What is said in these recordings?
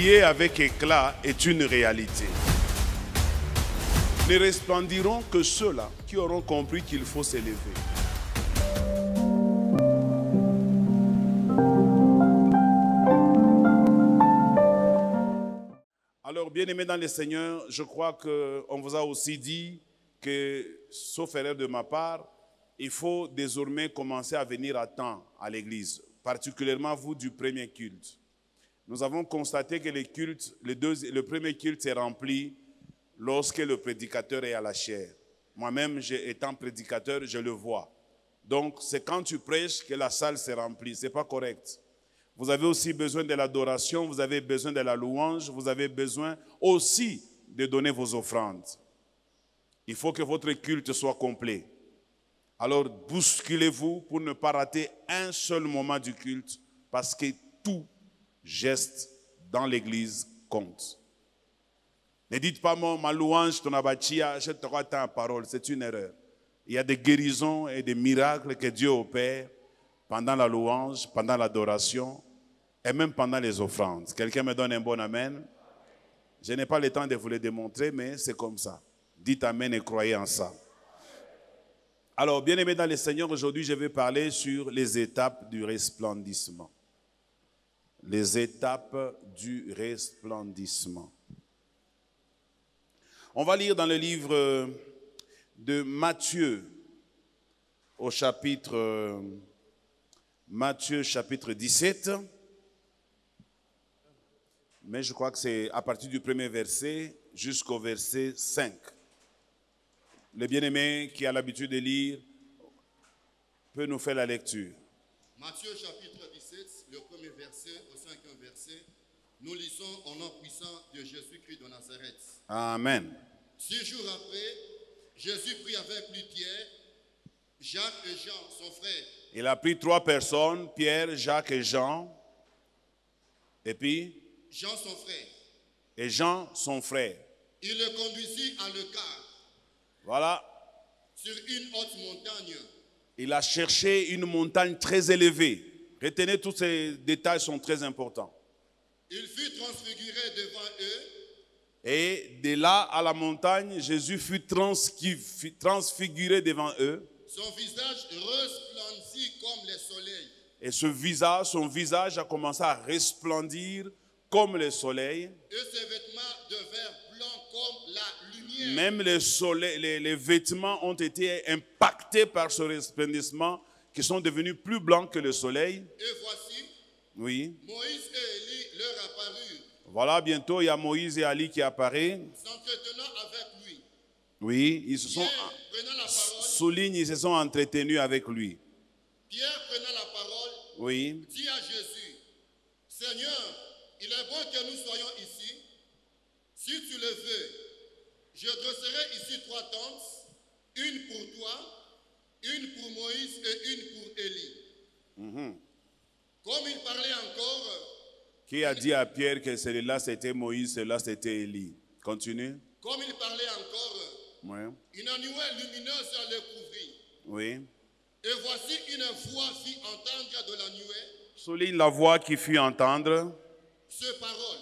briller avec éclat est une réalité. Ne resplendiront que ceux-là qui auront compris qu'il faut s'élever. Alors, bien-aimés dans le Seigneur, je crois qu'on vous a aussi dit que, sauf erreur de ma part, il faut désormais commencer à venir à temps à l'église, particulièrement vous du premier culte. Nous avons constaté que le premier culte est rempli lorsque le prédicateur est à la chair. Moi-même, étant prédicateur, je le vois. Donc, c'est quand tu prêches que la salle s'est remplie. Ce n'est pas correct. Vous avez aussi besoin de l'adoration, vous avez besoin de la louange, vous avez besoin aussi de donner vos offrandes. Il faut que votre culte soit complet. Alors, bousculez-vous pour ne pas rater un seul moment du culte, parce que tout geste dans l'église compte. Ne dites pas ma louange, ton abatia, je te crois ta parole, c'est une erreur. Il y a des guérisons et des miracles que Dieu opère pendant la louange, pendant l'adoration et même pendant les offrandes. Quelqu'un me donne un bon amen? Je n'ai pas le temps de vous le démontrer, mais c'est comme ça. Dites amen et croyez en ça. Alors, bien-aimés dans le Seigneur, aujourd'hui, je vais parler sur les étapes du resplendissement. Les étapes du resplendissement. On va lire dans le livre de Matthieu, au chapitre, Matthieu chapitre 17. Mais je crois que c'est à partir du premier verset jusqu'au verset 5. Le bien-aimé qui a l'habitude de lire peut nous faire la lecture. Matthieu chapitre 17, le premier verset au cinquième verset, nous lisons au nom puissant de Jésus-Christ de Nazareth. Amen. 6 jours après, Jésus prit avec lui Pierre, Jacques et Jean, son frère. Il a pris 3 personnes, Pierre, Jacques et Jean. Et puis Jean, son frère. Et Jean, son frère. Il le conduisit en l'écart. Voilà. Sur une haute montagne. Il a cherché une montagne très élevée. Retenez, tous ces détails sont très importants. Il fut transfiguré devant eux. Et de là à la montagne, Jésus fut transfiguré devant eux. Son visage resplendit comme le soleil. Et son visage a commencé à resplendir comme le soleil. Et ses vêtements devinrent blancs comme la lumière. Même les vêtements ont été impactés par ce resplendissement, qui sont devenus plus blancs que le soleil. Et voici, oui. Moïse et Élie leur apparurent. Voilà, bientôt il y a Moïse et Ali qui apparaissent. S'entretenant avec lui. Oui, ils se sont, Pierre, prenant la parole, souligne, ils se sont entretenus avec lui. Pierre, prenant la parole, oui. dit à Jésus, Seigneur, il est bon que nous soyons ici. Si tu le veux, je dresserai ici 3 tentes, une pour toi, une pour Moïse et une pour Élie. Comme il parlait encore, qui a dit à Pierre que celui-là c'était Moïse, celui-là c'était Élie? Continue. Comme il parlait encore, oui. Une nuée lumineuse le couvrit. Oui. Et voici une voix fit entendre de la nuée. Souligne la voix qui fit entendre. Ces paroles.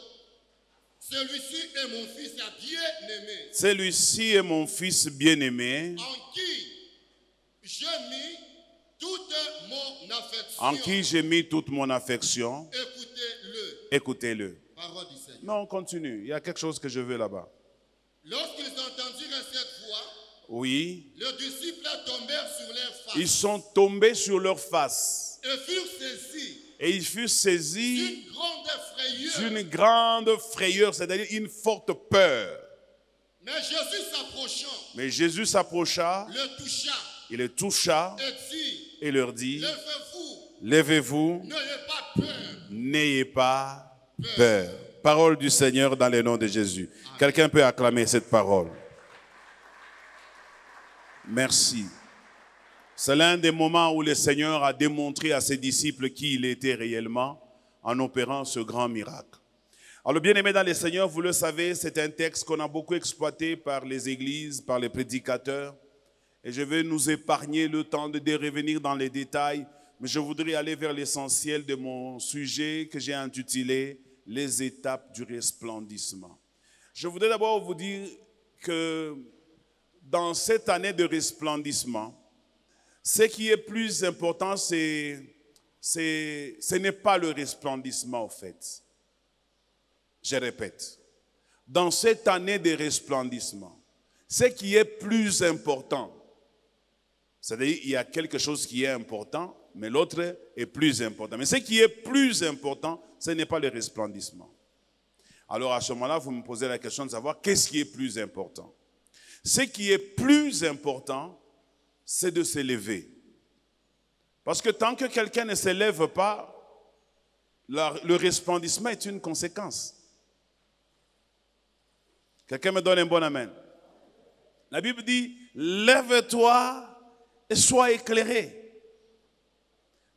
Celui-ci est mon fils bien-aimé. Celui-ci est mon fils bien-aimé. En qui j'ai mis toute mon affection. En qui j'ai mis toute mon affection. Écoutez-le. Écoutez-le. Parole du Seigneur. Non, continue. Il y a quelque chose que je veux là-bas. Lorsqu'ils entendirent cette voix, oui. les disciples tombèrent sur leur face. Ils sont tombés sur leur face. Et furent saisis. Et ils furent saisis d'une grande frayeur, c'est-à-dire une forte peur. Mais Jésus s'approcha, le toucha, il le toucha et leur dit, levez-vous, n'ayez pas peur. Parole du Seigneur dans le nom de Jésus. Quelqu'un peut acclamer cette parole. Merci. C'est l'un des moments où le Seigneur a démontré à ses disciples qui il était réellement en opérant ce grand miracle. Alors, bien-aimés dans le Seigneur, vous le savez, c'est un texte qu'on a beaucoup exploité par les églises, par les prédicateurs. Et je vais nous épargner le temps de revenir dans les détails, mais je voudrais aller vers l'essentiel de mon sujet que j'ai intitulé les étapes du resplendissement. Je voudrais d'abord vous dire que dans cette année de resplendissement, ce qui est plus important, ce n'est pas le resplendissement au fait. Je répète, dans cette année de resplendissement, ce qui est plus important, c'est-à-dire il y a quelque chose qui est important, mais l'autre est plus important. Mais ce qui est plus important, ce n'est pas le resplendissement. Alors à ce moment-là, vous me posez la question de savoir qu'est-ce qui est plus important. Ce qui est plus important, c'est de s'élever. Parce que tant que quelqu'un ne s'élève pas, le resplendissement est une conséquence. Quelqu'un me donne un bon amen. La Bible dit, lève-toi et sois éclairé.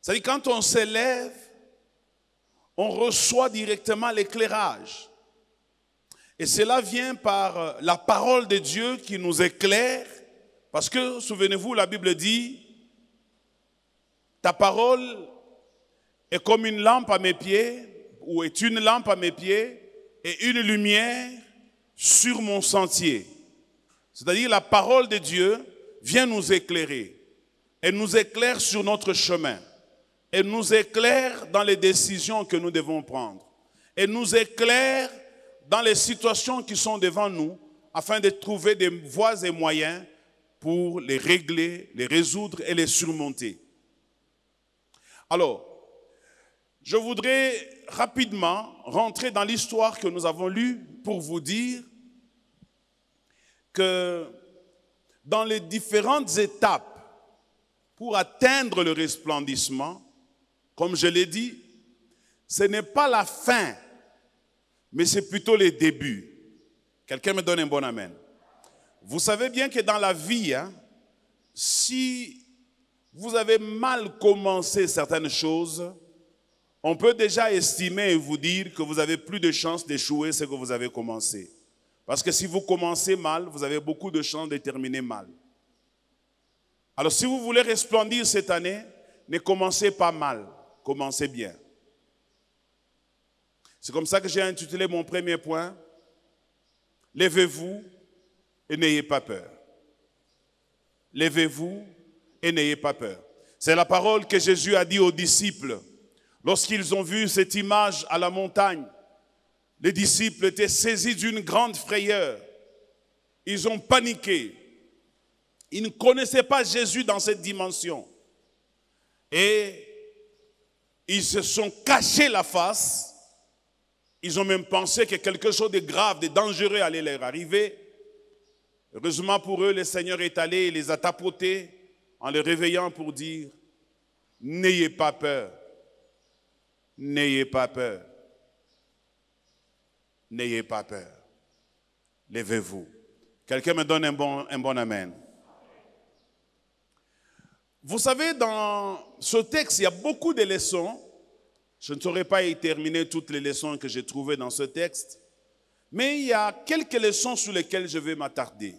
C'est-à-dire quand on s'élève, on reçoit directement l'éclairage. Et cela vient par la parole de Dieu qui nous éclaire. Parce que, souvenez-vous, la Bible dit, ta parole est comme une lampe à mes pieds, ou est une lampe à mes pieds, et une lumière sur mon sentier. C'est-à-dire la parole de Dieu vient nous éclairer. Elle nous éclaire sur notre chemin. Elle nous éclaire dans les décisions que nous devons prendre. Elle nous éclaire dans les situations qui sont devant nous, afin de trouver des voies et moyens pour les régler, les résoudre et les surmonter. Alors, je voudrais rapidement rentrer dans l'histoire que nous avons lue pour vous dire que dans les différentes étapes pour atteindre le resplendissement, comme je l'ai dit, ce n'est pas la fin, mais c'est plutôt les débuts. Quelqu'un me donne un bon amen. Vous savez bien que dans la vie, si vous avez mal commencé certaines choses, on peut déjà estimer et vous dire que vous avez plus de chances d'échouer ce que vous avez commencé. Parce que si vous commencez mal, vous avez beaucoup de chances de terminer mal. Alors si vous voulez resplendir cette année, ne commencez pas mal, commencez bien. C'est comme ça que j'ai intitulé mon premier point. Lèvez-vous et n'ayez pas peur. Lèvez-vous et n'ayez pas peur. C'est la parole que Jésus a dit aux disciples. Lorsqu'ils ont vu cette image à la montagne, les disciples étaient saisis d'une grande frayeur. Ils ont paniqué. Ils ne connaissaient pas Jésus dans cette dimension. Et ils se sont cachés la face. Ils ont même pensé que quelque chose de grave, de dangereux allait leur arriver. Heureusement pour eux, le Seigneur est allé et les a tapotés en les réveillant pour dire, n'ayez pas peur. N'ayez pas peur. N'ayez pas peur. Lèvez-vous. Quelqu'un me donne un bon amen. Vous savez, dans ce texte, il y a beaucoup de leçons. Je ne saurais pas y terminer toutes les leçons que j'ai trouvées dans ce texte. Mais il y a quelques leçons sur lesquelles je vais m'attarder.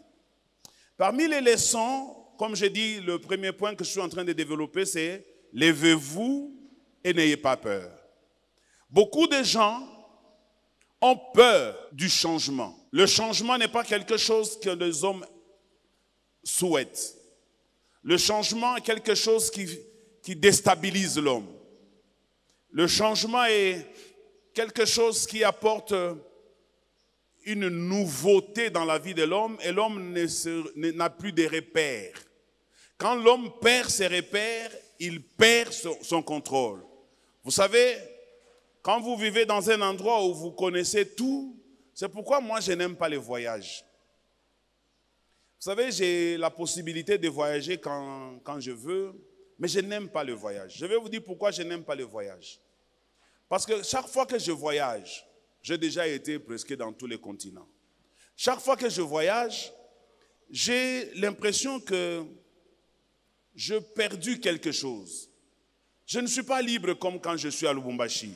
Parmi les leçons, comme j'ai dit, le premier point que je suis en train de développer, c'est « Lèvez-vous et n'ayez pas peur ». Beaucoup de gens ont peur du changement. Le changement n'est pas quelque chose que les hommes souhaitent. Le changement est quelque chose qui déstabilise l'homme. Le changement est quelque chose qui apporte une nouveauté dans la vie de l'homme et l'homme n'a plus de repères. Quand l'homme perd ses repères, il perd son contrôle. Vous savez, quand vous vivez dans un endroit où vous connaissez tout, c'est pourquoi moi je n'aime pas les voyages. Vous savez, j'ai la possibilité de voyager quand je veux, mais je n'aime pas le voyage. Je vais vous dire pourquoi je n'aime pas le voyage. Parce que chaque fois que je voyage, j'ai déjà été presque dans tous les continents. Chaque fois que je voyage, j'ai l'impression que j'ai perdu quelque chose. Je ne suis pas libre comme quand je suis à Lubumbashi.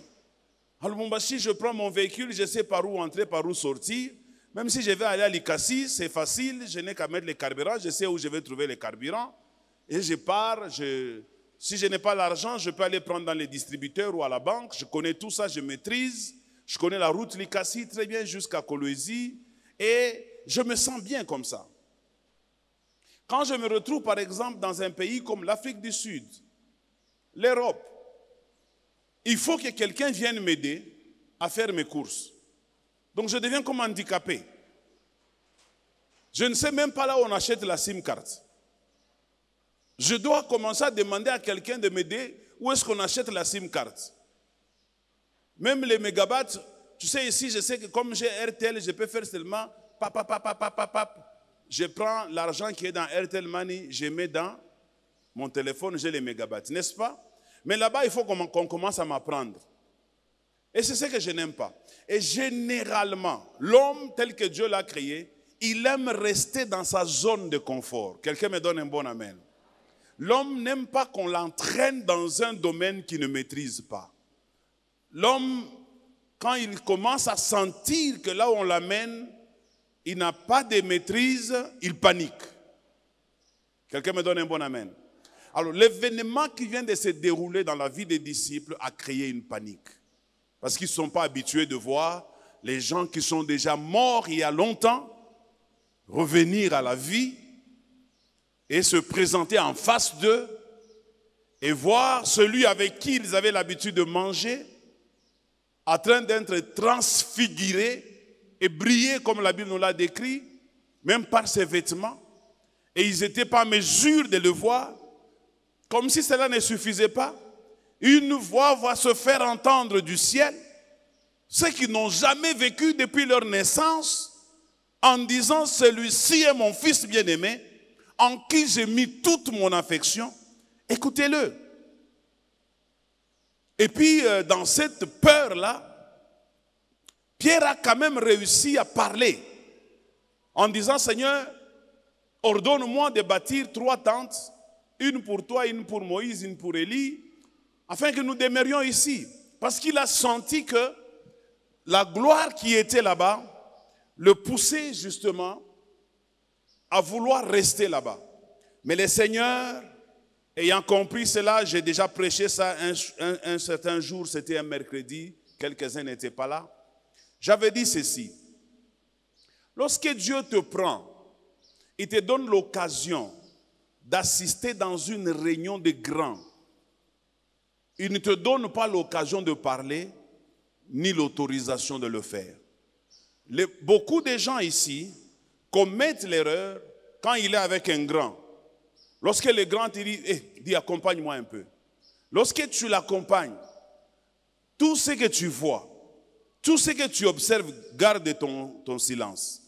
À Lubumbashi, je prends mon véhicule, je sais par où entrer, par où sortir. Même si je vais aller à Likasi, c'est facile, je n'ai qu'à mettre les carburants, je sais où je vais trouver les carburants. Et je pars, si je n'ai pas l'argent, je peux aller prendre dans les distributeurs ou à la banque. Je connais tout ça, je maîtrise. Je connais la route Likasi très bien jusqu'à Kolwezi et je me sens bien comme ça. Quand je me retrouve par exemple dans un pays comme l'Afrique du Sud, l'Europe, il faut que quelqu'un vienne m'aider à faire mes courses. Donc je deviens comme handicapé. Je ne sais même pas là où on achète la SIM card. Je dois commencer à demander à quelqu'un de m'aider où est-ce qu'on achète la SIM card. Même les mégabytes, tu sais ici, je sais que comme j'ai RTL, je peux faire seulement je prends l'argent qui est dans RTL Money, je mets dans mon téléphone, j'ai les mégabytes, n'est-ce pas? Mais là-bas, il faut qu'on commence à m'apprendre. Et c'est ce que je n'aime pas. Et généralement, l'homme tel que Dieu l'a créé, il aime rester dans sa zone de confort. Quelqu'un me donne un bon amen. L'homme n'aime pas qu'on l'entraîne dans un domaine qu'il ne maîtrise pas. L'homme, quand il commence à sentir que là où on l'amène, il n'a pas de maîtrise, il panique. Quelqu'un me donne un bon amen. Alors, l'événement qui vient de se dérouler dans la vie des disciples a créé une panique. Parce qu'ils ne sont pas habitués de voir les gens qui sont déjà morts il y a longtemps revenir à la vie et se présenter en face d'eux et voir celui avec qui ils avaient l'habitude de manger en train d'être transfiguré et briller comme la Bible nous l'a décrit, même par ses vêtements. Et ils n'étaient pas en mesure de le voir. Comme si cela ne suffisait pas, une voix va se faire entendre du ciel, ceux qui n'ont jamais vécu depuis leur naissance, en disant, celui-ci est mon fils bien-aimé, en qui j'ai mis toute mon affection, écoutez-le. Et puis, dans cette peur-là, Pierre a quand même réussi à parler, en disant, Seigneur, ordonne-moi de bâtir 3 tentes, une pour toi, une pour Moïse, une pour Élie, afin que nous demeurions ici. Parce qu'il a senti que la gloire qui était là-bas le poussait justement à vouloir rester là-bas. Mais le Seigneur, ayant compris cela, j'ai déjà prêché ça un certain jour, c'était un mercredi, quelques-uns n'étaient pas là. J'avais dit ceci, lorsque Dieu te prend, il te donne l'occasion d'assister dans une réunion de grands. Il ne te donne pas l'occasion de parler, ni l'autorisation de le faire. Beaucoup de gens ici commettent l'erreur quand il est avec un grand. Lorsque le grand te dit, dis accompagne-moi un peu. Lorsque tu l'accompagnes, tout ce que tu vois, tout ce que tu observes, garde ton silence.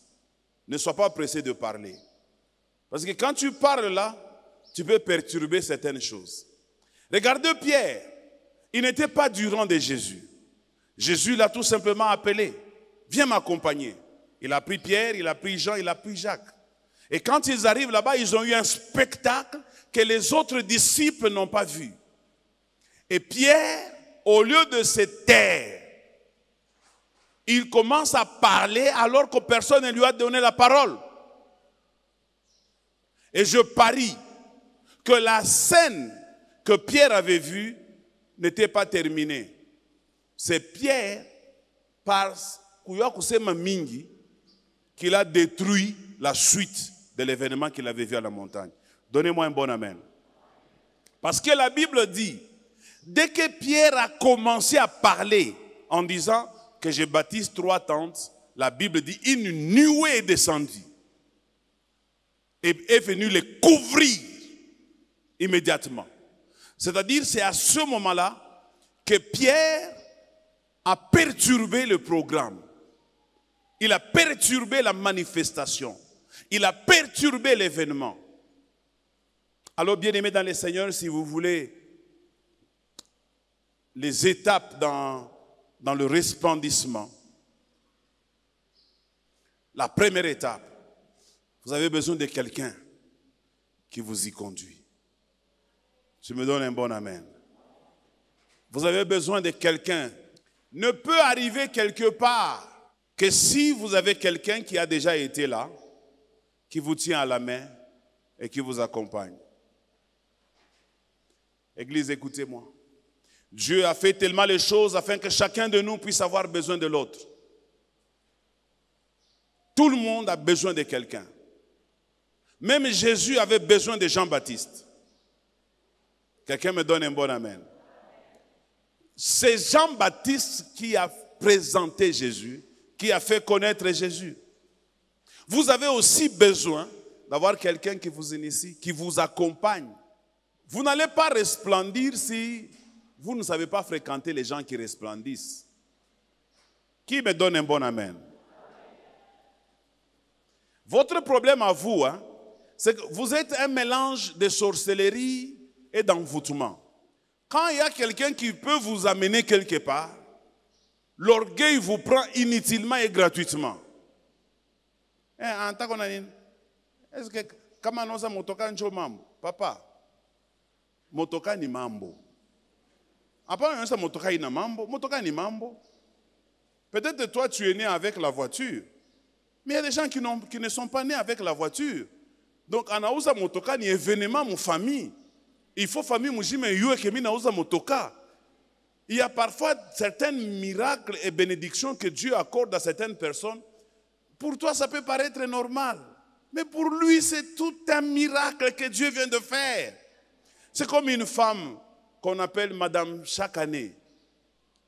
Ne sois pas pressé de parler. Parce que quand tu parles là, tu peux perturber certaines choses. Regardez Pierre, il n'était pas du rang de Jésus. Jésus l'a tout simplement appelé. Viens m'accompagner. Il a pris Pierre, il a pris Jean, il a pris Jacques. Et quand ils arrivent là-bas, ils ont eu un spectacle que les autres disciples n'ont pas vu. Et Pierre, au lieu de se taire, il commence à parler alors que personne ne lui a donné la parole. Et je parie que la scène que Pierre avait vue n'était pas terminée. C'est Pierre, par Kuyakusema Mingi, qu'il a détruit la suite de l'événement qu'il avait vu à la montagne. Donnez-moi un bon amen. Parce que la Bible dit, dès que Pierre a commencé à parler en disant que je baptise 3 tentes, la Bible dit, une nuée est descendue et est venue les couvrir immédiatement. C'est-à-dire, c'est à ce moment-là que Pierre a perturbé le programme. Il a perturbé la manifestation. Il a perturbé l'événement. Alors, bien-aimés dans le Seigneur, si vous voulez les étapes dans le resplendissement, la première étape, vous avez besoin de quelqu'un qui vous y conduit. Je me donne un bon amen. Vous avez besoin de quelqu'un. Ne peut arriver quelque part que si vous avez quelqu'un qui a déjà été là, qui vous tient à la main et qui vous accompagne. Église, écoutez-moi. Dieu a fait tellement les choses afin que chacun de nous puisse avoir besoin de l'autre. Tout le monde a besoin de quelqu'un. Même Jésus avait besoin de Jean-Baptiste. Quelqu'un me donne un bon amen. C'est Jean-Baptiste qui a présenté Jésus, qui a fait connaître Jésus. Vous avez aussi besoin d'avoir quelqu'un qui vous initie, qui vous accompagne. Vous n'allez pas resplendir si vous ne savez pas fréquenter les gens qui resplendissent. Qui me donne un bon amen? Votre problème à vous, c'est que vous êtes un mélange de sorcellerie et d'envoûtement. Quand il y a quelqu'un qui peut vous amener quelque part, l'orgueil vous prend inutilement et gratuitement. Est-ce que kama noza motoka njo mambo? Papa, motoka ni mambo. Après, noza motoka ina mambo, motoka ni mambo. Peut-être que toi tu es né avec la voiture, mais il y a des gens qui ne sont pas nés avec la voiture. Donc, anauza motoka ni événement mon famille. Il faut famille mujime yue kemi nauza motoka. Il y a parfois certains miracles et bénédictions que Dieu accorde à certaines personnes. Pour toi, ça peut paraître normal. Mais pour lui, c'est tout un miracle que Dieu vient de faire. C'est comme une femme qu'on appelle Madame chaque année.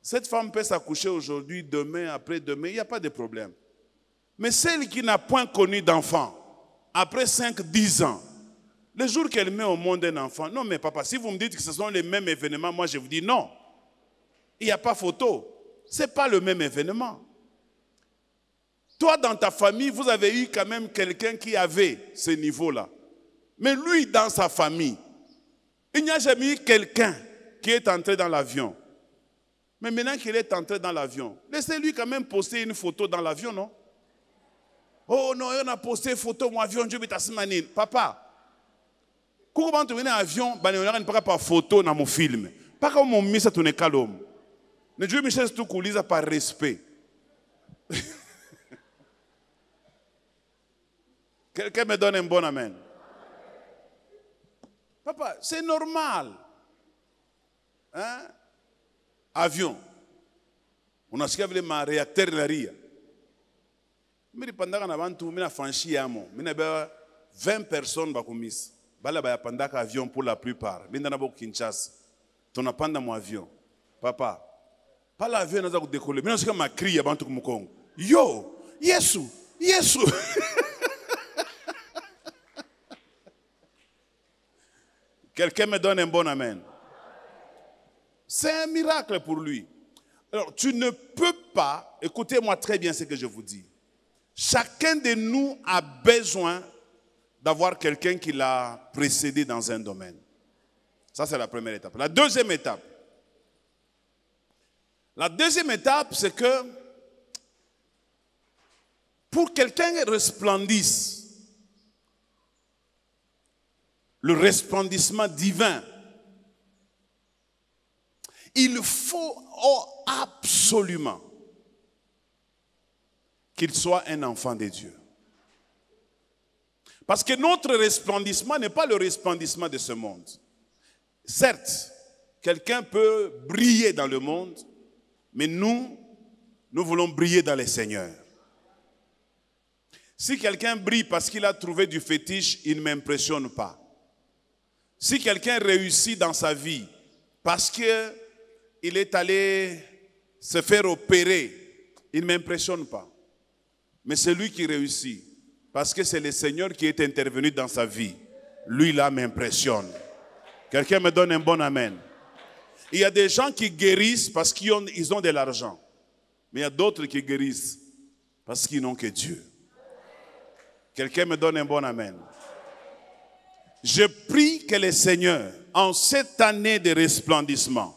Cette femme peut s'accoucher aujourd'hui, demain, après-demain, il n'y a pas de problème. Mais celle qui n'a point connu d'enfant, après 5-10 ans, le jour qu'elle met au monde un enfant, non mais papa, si vous me dites que ce sont les mêmes événements, moi je vous dis non. Il n'y a pas photo. Ce n'est pas le même événement. Toi, dans ta famille, vous avez eu quand même quelqu'un qui avait ce niveau-là. Mais lui, dans sa famille, il n'y a jamais eu quelqu'un qui est entré dans l'avion. Mais maintenant qu'il est entré dans l'avion, laissez-lui quand même poster une photo dans l'avion, non? Oh non, on a posté une photo mon avion, Dieu m'est papa, comment tu viens dans l'avion, on ne pas photo dans mon film. Pas comme mon mis à ton écalome. Mais Dieu Michel tout coulisse par respect. Quelqu'un me donne un bon amen. Papa, c'est normal. Hein? Avion. On a ce qu'il y a un réacteur de la RIA. Mais pendant qu'on a tout, on a franchi à moi. On a 20 personnes qui ont mis. Pendant avion pour la plupart. Mais on a beaucoup Kinshasa. On a pendant mon avion. Papa, pas l'avion n'a pas décollé. Mais on a ce qu'il y a un cri avant tout le monde. Yo, Yesu, Yesu. Quelqu'un me donne un bon amen. C'est un miracle pour lui. Alors, tu ne peux pas, écoutez-moi très bien ce que je vous dis. Chacun de nous a besoin d'avoir quelqu'un qui l'a précédé dans un domaine. Ça, c'est la première étape. La deuxième étape, c'est que pour quelqu'un resplendisse, le resplendissement divin, il faut absolument qu'il soit un enfant de Dieu. Parce que notre resplendissement n'est pas le resplendissement de ce monde. Certes, quelqu'un peut briller dans le monde, mais nous voulons briller dans le Seigneur. Si quelqu'un brille parce qu'il a trouvé du fétiche, il ne m'impressionne pas. Si quelqu'un réussit dans sa vie parce qu'il est allé se faire opérer, il ne m'impressionne pas. Mais celui qui réussit, parce que c'est le Seigneur qui est intervenu dans sa vie, lui là m'impressionne. Quelqu'un me donne un bon amen. Il y a des gens qui guérissent parce qu'ils ont de l'argent. Mais il y a d'autres qui guérissent parce qu'ils n'ont que Dieu. Quelqu'un me donne un bon amen. Je prie que le Seigneur, en cette année de resplendissement,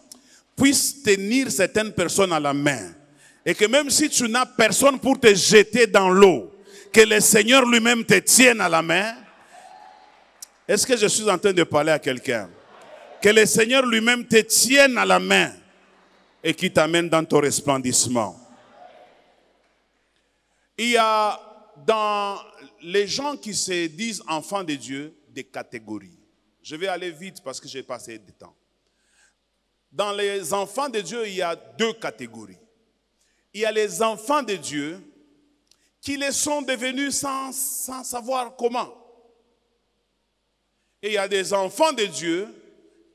puisse tenir certaines personnes à la main. Et que même si tu n'as personne pour te jeter dans l'eau, que le Seigneur lui-même te tienne à la main. Est-ce que je suis en train de parler à quelqu'un? Que le Seigneur lui-même te tienne à la main et qui t'amène dans ton resplendissement. Il y a dans les gens qui se disent enfants de Dieu des catégories. Je vais aller vite parce que j'ai pas assez de temps. Dans les enfants de Dieu, il y a deux catégories. Il y a les enfants de Dieu qui les sont devenus sans savoir comment. Et il y a des enfants de Dieu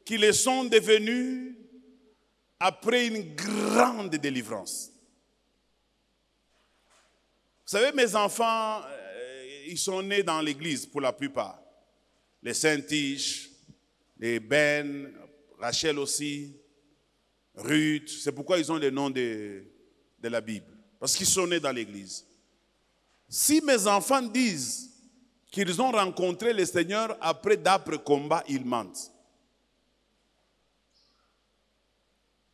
qui les sont devenus après une grande délivrance. Vous savez, mes enfants, ils sont nés dans l'église pour la plupart. Les Saint-Tiche, les Ben, Rachel aussi, Ruth. C'est pourquoi ils ont le nom de la Bible. Parce qu'ils sont nés dans l'église. Si mes enfants disent qu'ils ont rencontré le Seigneur après d'âpres combats, ils mentent.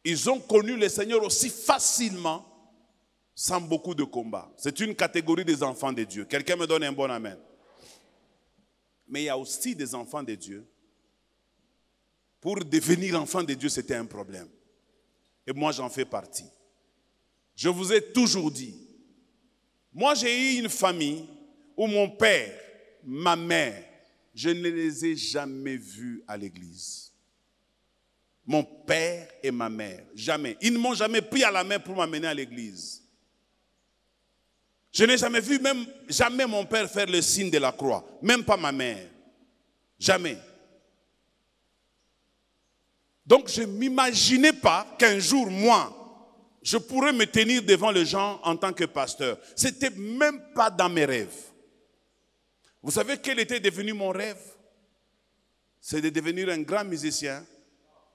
Ils ont connu le Seigneur aussi facilement, sans beaucoup de combats. C'est une catégorie des enfants de Dieu. Quelqu'un me donne un bon amen. Mais il y a aussi des enfants de Dieu. Pour devenir enfant de Dieu, c'était un problème. Et moi, j'en fais partie. Je vous ai toujours dit, moi, j'ai eu une famille où mon père, ma mère, je ne les ai jamais vus à l'église. Mon père et ma mère, jamais. Ils ne m'ont jamais pris à la main pour m'amener à l'église. Je n'ai jamais vu jamais mon père faire le signe de la croix, même pas ma mère. Jamais. Donc je ne m'imaginais pas qu'un jour, moi, je pourrais me tenir devant les gens en tant que pasteur. Ce n'était même pas dans mes rêves. Vous savez quel était devenu mon rêve? C'est de devenir un grand musicien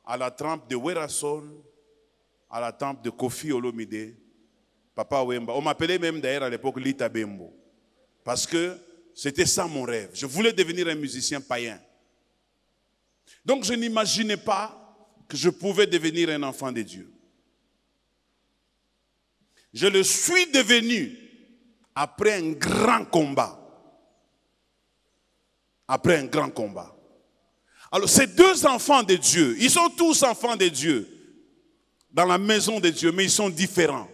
à la trempe de Wera Soul, à la trempe de Kofi Olomide, Papa Wemba. On m'appelait même d'ailleurs à l'époque Lita Bembo. Parce que c'était ça mon rêve. Je voulais devenir un musicien païen. Donc je n'imaginais pas que je pouvais devenir un enfant de Dieu. Je le suis devenu après un grand combat. Après un grand combat. Alors ces deux enfants de Dieu, ils sont tous enfants de Dieu dans la maison de Dieu, mais ils sont différents.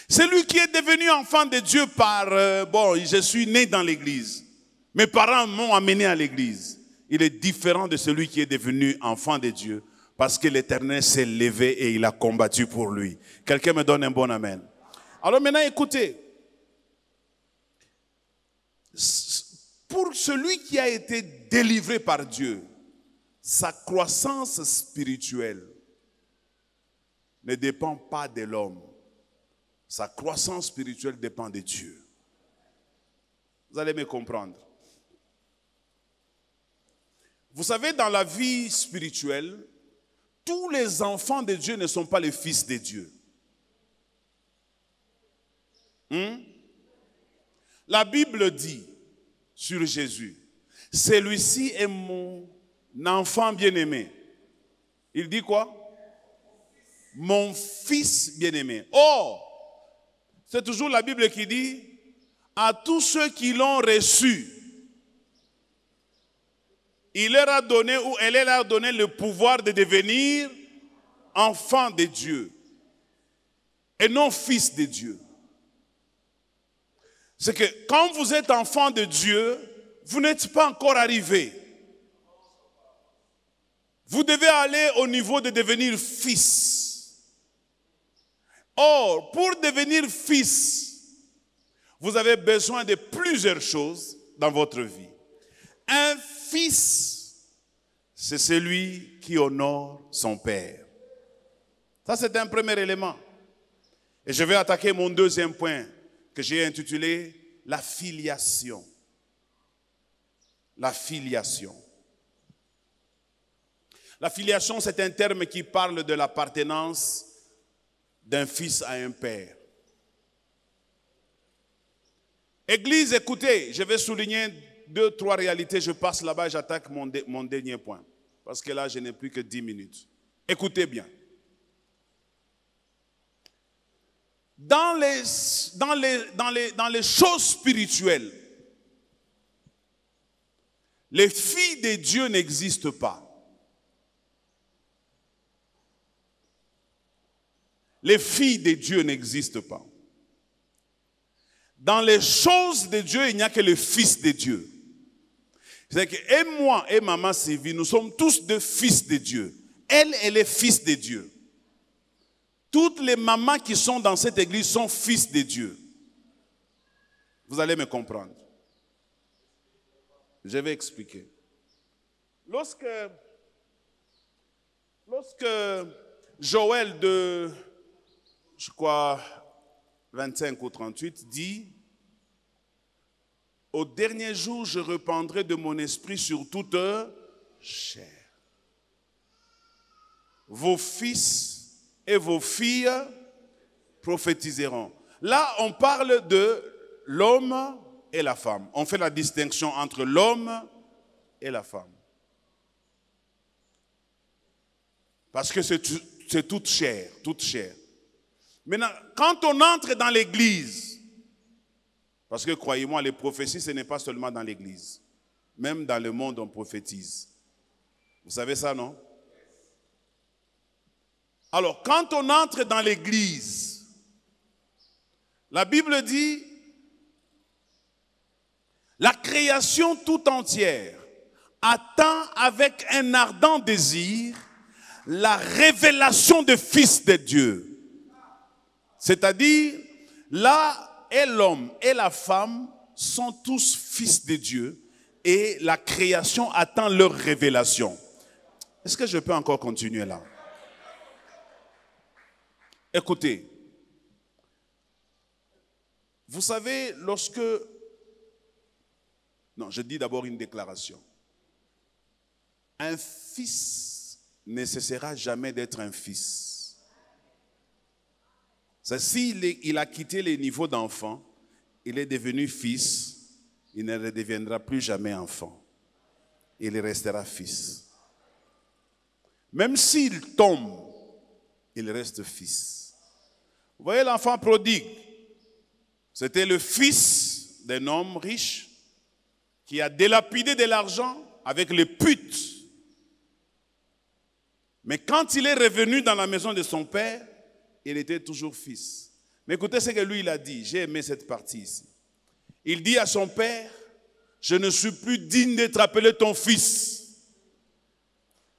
Celui qui est devenu enfant de Dieu par, je suis né dans l'église. Mes parents m'ont amené à l'église. Il est différent de celui qui est devenu enfant de Dieu parce que l'Éternel s'est levé et il a combattu pour lui. Quelqu'un me donne un bon amen. Alors maintenant, écoutez. Pour celui qui a été délivré par Dieu, sa croissance spirituelle ne dépend pas de l'homme. Sa croissance spirituelle dépend de Dieu. Vous allez me comprendre. Vous savez, dans la vie spirituelle, tous les enfants de Dieu ne sont pas les fils de Dieu. La Bible dit sur Jésus, celui-ci est mon enfant bien-aimé. Il dit quoi? Mon fils bien-aimé. Or, c'est toujours la Bible qui dit, à tous ceux qui l'ont reçu, il leur a donné ou elle leur a donné le pouvoir de devenir enfants de Dieu et non fils de Dieu. C'est que quand vous êtes enfant de Dieu, vous n'êtes pas encore arrivé. Vous devez aller au niveau de devenir fils. Or, pour devenir fils, vous avez besoin de plusieurs choses dans votre vie. Un fils, c'est celui qui honore son père. Ça, c'est un premier élément. Et je vais attaquer mon deuxième point que j'ai intitulé la filiation. La filiation. La filiation, c'est un terme qui parle de l'appartenance d'un fils à un père. Église, écoutez, je vais souligner 2-3 réalités. Je passe là-bas et j'attaque mon dernier point. Parce que là, je n'ai plus que 10 minutes. Écoutez bien. Dans les choses spirituelles, les filles de Dieu n'existent pas. Les filles de Dieu n'existent pas. Dans les choses de Dieu, il n'y a que le Fils de Dieu. C'est que et moi et maman Sylvie, nous sommes tous deux fils de Dieu. elle est fils de Dieu. Toutes les mamans qui sont dans cette église sont fils de Dieu. Vous allez me comprendre. Je vais expliquer. Lorsque Joël de, je crois, 25 ou 38 dit, « Au dernier jour, je répandrai de mon esprit sur toute chair. Vos fils et vos filles prophétiseront. » Là, on parle de l'homme et la femme. On fait la distinction entre l'homme et la femme. Parce que c'est toute chair, toute chair. Maintenant, quand on entre dans l'église, parce que croyez-moi, les prophéties, ce n'est pas seulement dans l'église. Même dans le monde, on prophétise. Vous savez ça, non? Alors, quand on entre dans l'église, la Bible dit, la création tout entière attend avec un ardent désir la révélation du Fils de Dieu. C'est-à-dire, là, et l'homme et la femme sont tous fils de Dieu et la création attend leur révélation. Est-ce que je peux encore continuer là? Écoutez, vous savez, lorsque... Non, je dis d'abord une déclaration. Un fils ne cessera jamais d'être un fils. S'il a quitté les niveaux d'enfant, il est devenu fils, il ne redeviendra plus jamais enfant. Il restera fils. Même s'il tombe, il reste fils. Vous voyez l'enfant prodigue, c'était le fils d'un homme riche qui a délapidé de l'argent avec les putes. Mais quand il est revenu dans la maison de son père, il était toujours fils. Mais écoutez ce que lui il a dit, j'ai aimé cette partie ici. Il dit à son père, je ne suis plus digne d'être appelé ton fils.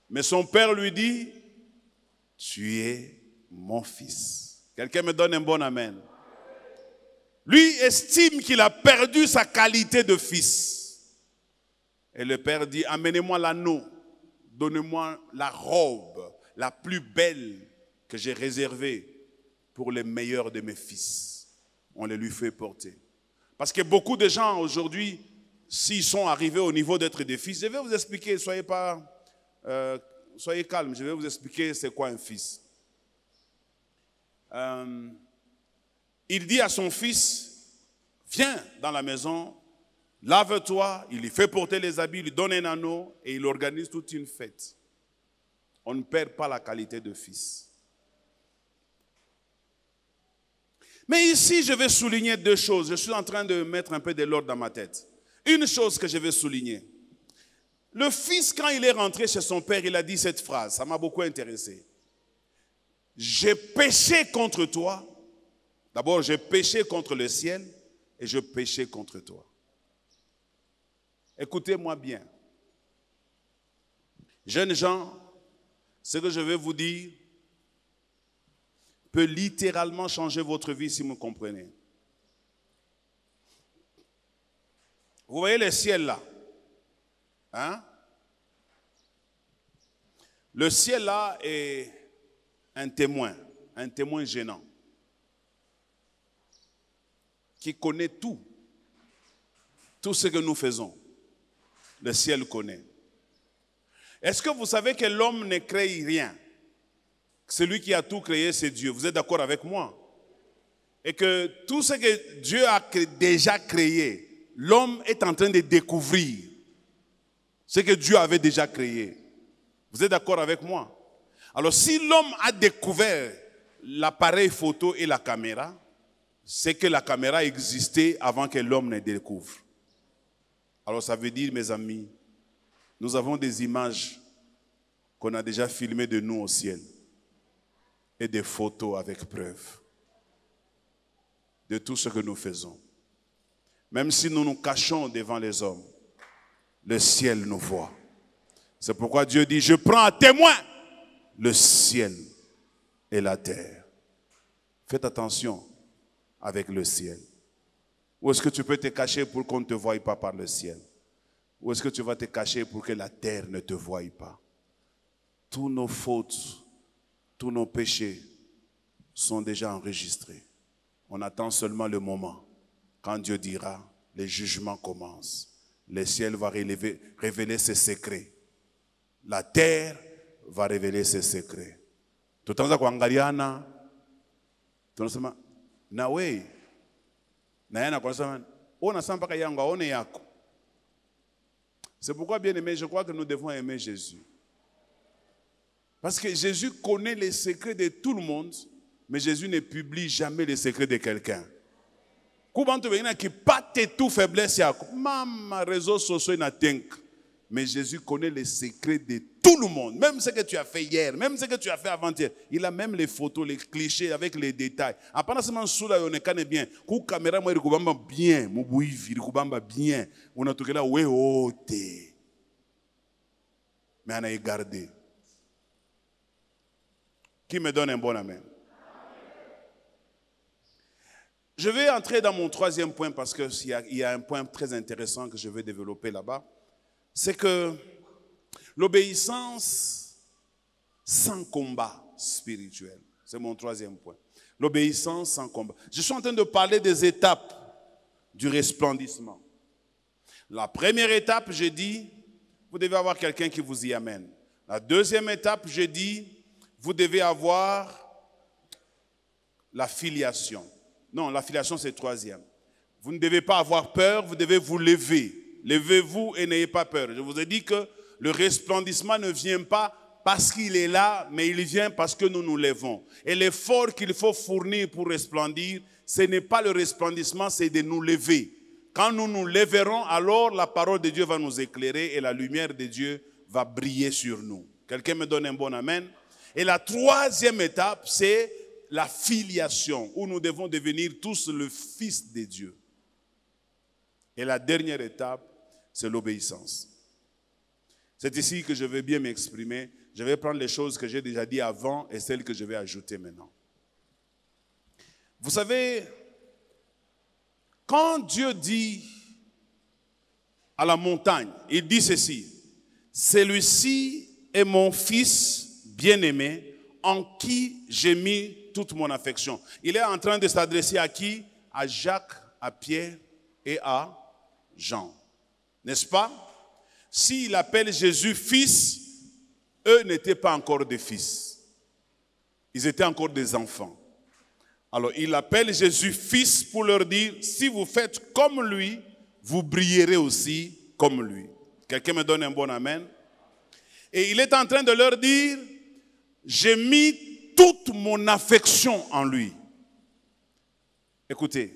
Mais son père lui dit, tu es mon fils. Quelqu'un me donne un bon amen. Lui estime qu'il a perdu sa qualité de fils. Et le père dit, amenez-moi l'anneau, donnez-moi la robe la plus belle que j'ai réservée pour les meilleurs de mes fils. On les lui fait porter. Parce que beaucoup de gens aujourd'hui, s'ils sont arrivés au niveau d'être des fils, je vais vous expliquer, soyez calmes, je vais vous expliquer c'est quoi un fils. Il dit à son fils, viens dans la maison, lave-toi, il lui fait porter les habits, il lui donne un anneau et il organise toute une fête. On ne perd pas la qualité de fils. Mais ici, je vais souligner deux choses. Je suis en train de mettre un peu de l'ordre dans ma tête. Une chose que je vais souligner. Le fils, quand il est rentré chez son père, il a dit cette phrase. Ça m'a beaucoup intéressé. J'ai péché contre toi. D'abord, j'ai péché contre le ciel et je péché contre toi. Écoutez-moi bien. Jeunes gens, ce que je vais vous dire peut littéralement changer votre vie si vous me comprenez. Vous voyez le ciel là? Hein? Le ciel là est un témoin gênant, qui connaît tout ce que nous faisons. Le ciel connaît. Est-ce que vous savez que l'homme ne crée rien? Celui qui a tout créé, c'est Dieu. Vous êtes d'accord avec moi? Et que tout ce que Dieu a déjà créé, l'homme est en train de découvrir ce que Dieu avait déjà créé. Vous êtes d'accord avec moi? Alors si l'homme a découvert l'appareil photo et la caméra, c'est que la caméra existait avant que l'homme ne découvre. Alors ça veut dire, mes amis, nous avons des images qu'on a déjà filmées de nous au ciel et des photos avec preuve de tout ce que nous faisons. Même si nous nous cachons devant les hommes, le ciel nous voit. C'est pourquoi Dieu dit, je prends à témoin le ciel et la terre. Faites attention avec le ciel. Où est-ce que tu peux te cacher pour qu'on ne te voie pas par le ciel? Où est-ce que tu vas te cacher pour que la terre ne te voie pas? Tous nos fautes, tous nos péchés sont déjà enregistrés. On attend seulement le moment quand Dieu dira, les jugements commencent. Le ciel va révéler ses secrets. La terre va révéler ses secrets. Tutaanza kuangaliana, tunasema na wewe na yana kwa sababu ona samba mpaka yangu aone yako. C'est pourquoi, bien aimé, je crois que nous devons aimer Jésus. Parce que Jésus connaît les secrets de tout le monde, mais Jésus ne publie jamais les secrets de quelqu'un. Mais Jésus connaît les secrets de tout le monde. Même ce que tu as fait hier, même ce que tu as fait avant-hier. Il a même les photos, les clichés avec les détails. Après, seulement sous-là, on est bien. Kou caméra, moi, il bien. Mouboui, il bien. On a tout là, ouais, oh, mais on a gardé. Qui me donne un bon amen? Je vais entrer dans mon troisième point parce qu'il y a un point très intéressant que je vais développer là-bas. C'est que l'obéissance sans combat spirituel. C'est mon troisième point. L'obéissance sans combat. Je suis en train de parler des étapes du resplendissement. La première étape, j'ai dit, vous devez avoir quelqu'un qui vous y amène. La deuxième étape, j'ai dit, vous devez avoir la filiation. Non, la filiation, c'est troisième. Vous ne devez pas avoir peur, vous devez vous lever. Levez-vous et n'ayez pas peur. Je vous ai dit que le resplendissement ne vient pas parce qu'il est là, mais il vient parce que nous nous levons. Et l'effort qu'il faut fournir pour resplendir, ce n'est pas le resplendissement, c'est de nous lever. Quand nous nous lèverons, alors la parole de Dieu va nous éclairer et la lumière de Dieu va briller sur nous. Quelqu'un me donne un bon amen? Et la troisième étape, c'est la filiation, où nous devons devenir tous le Fils de Dieu. Et la dernière étape, c'est l'obéissance. C'est ici que je vais bien m'exprimer. Je vais prendre les choses que j'ai déjà dit avant et celles que je vais ajouter maintenant. Vous savez, quand Dieu dit à la montagne, il dit ceci: celui-ci est mon Fils bien-aimé, en qui j'ai mis toute mon affection. Il est en train de s'adresser à qui? À Jacques, à Pierre et à Jean. N'est-ce pas? S'il appelle Jésus fils, eux n'étaient pas encore des fils. Ils étaient encore des enfants. Alors il appelle Jésus fils pour leur dire, si vous faites comme lui, vous brillerez aussi comme lui. Quelqu'un me donne un bon amen? Et il est en train de leur dire, j'ai mis toute mon affection en lui. Écoutez,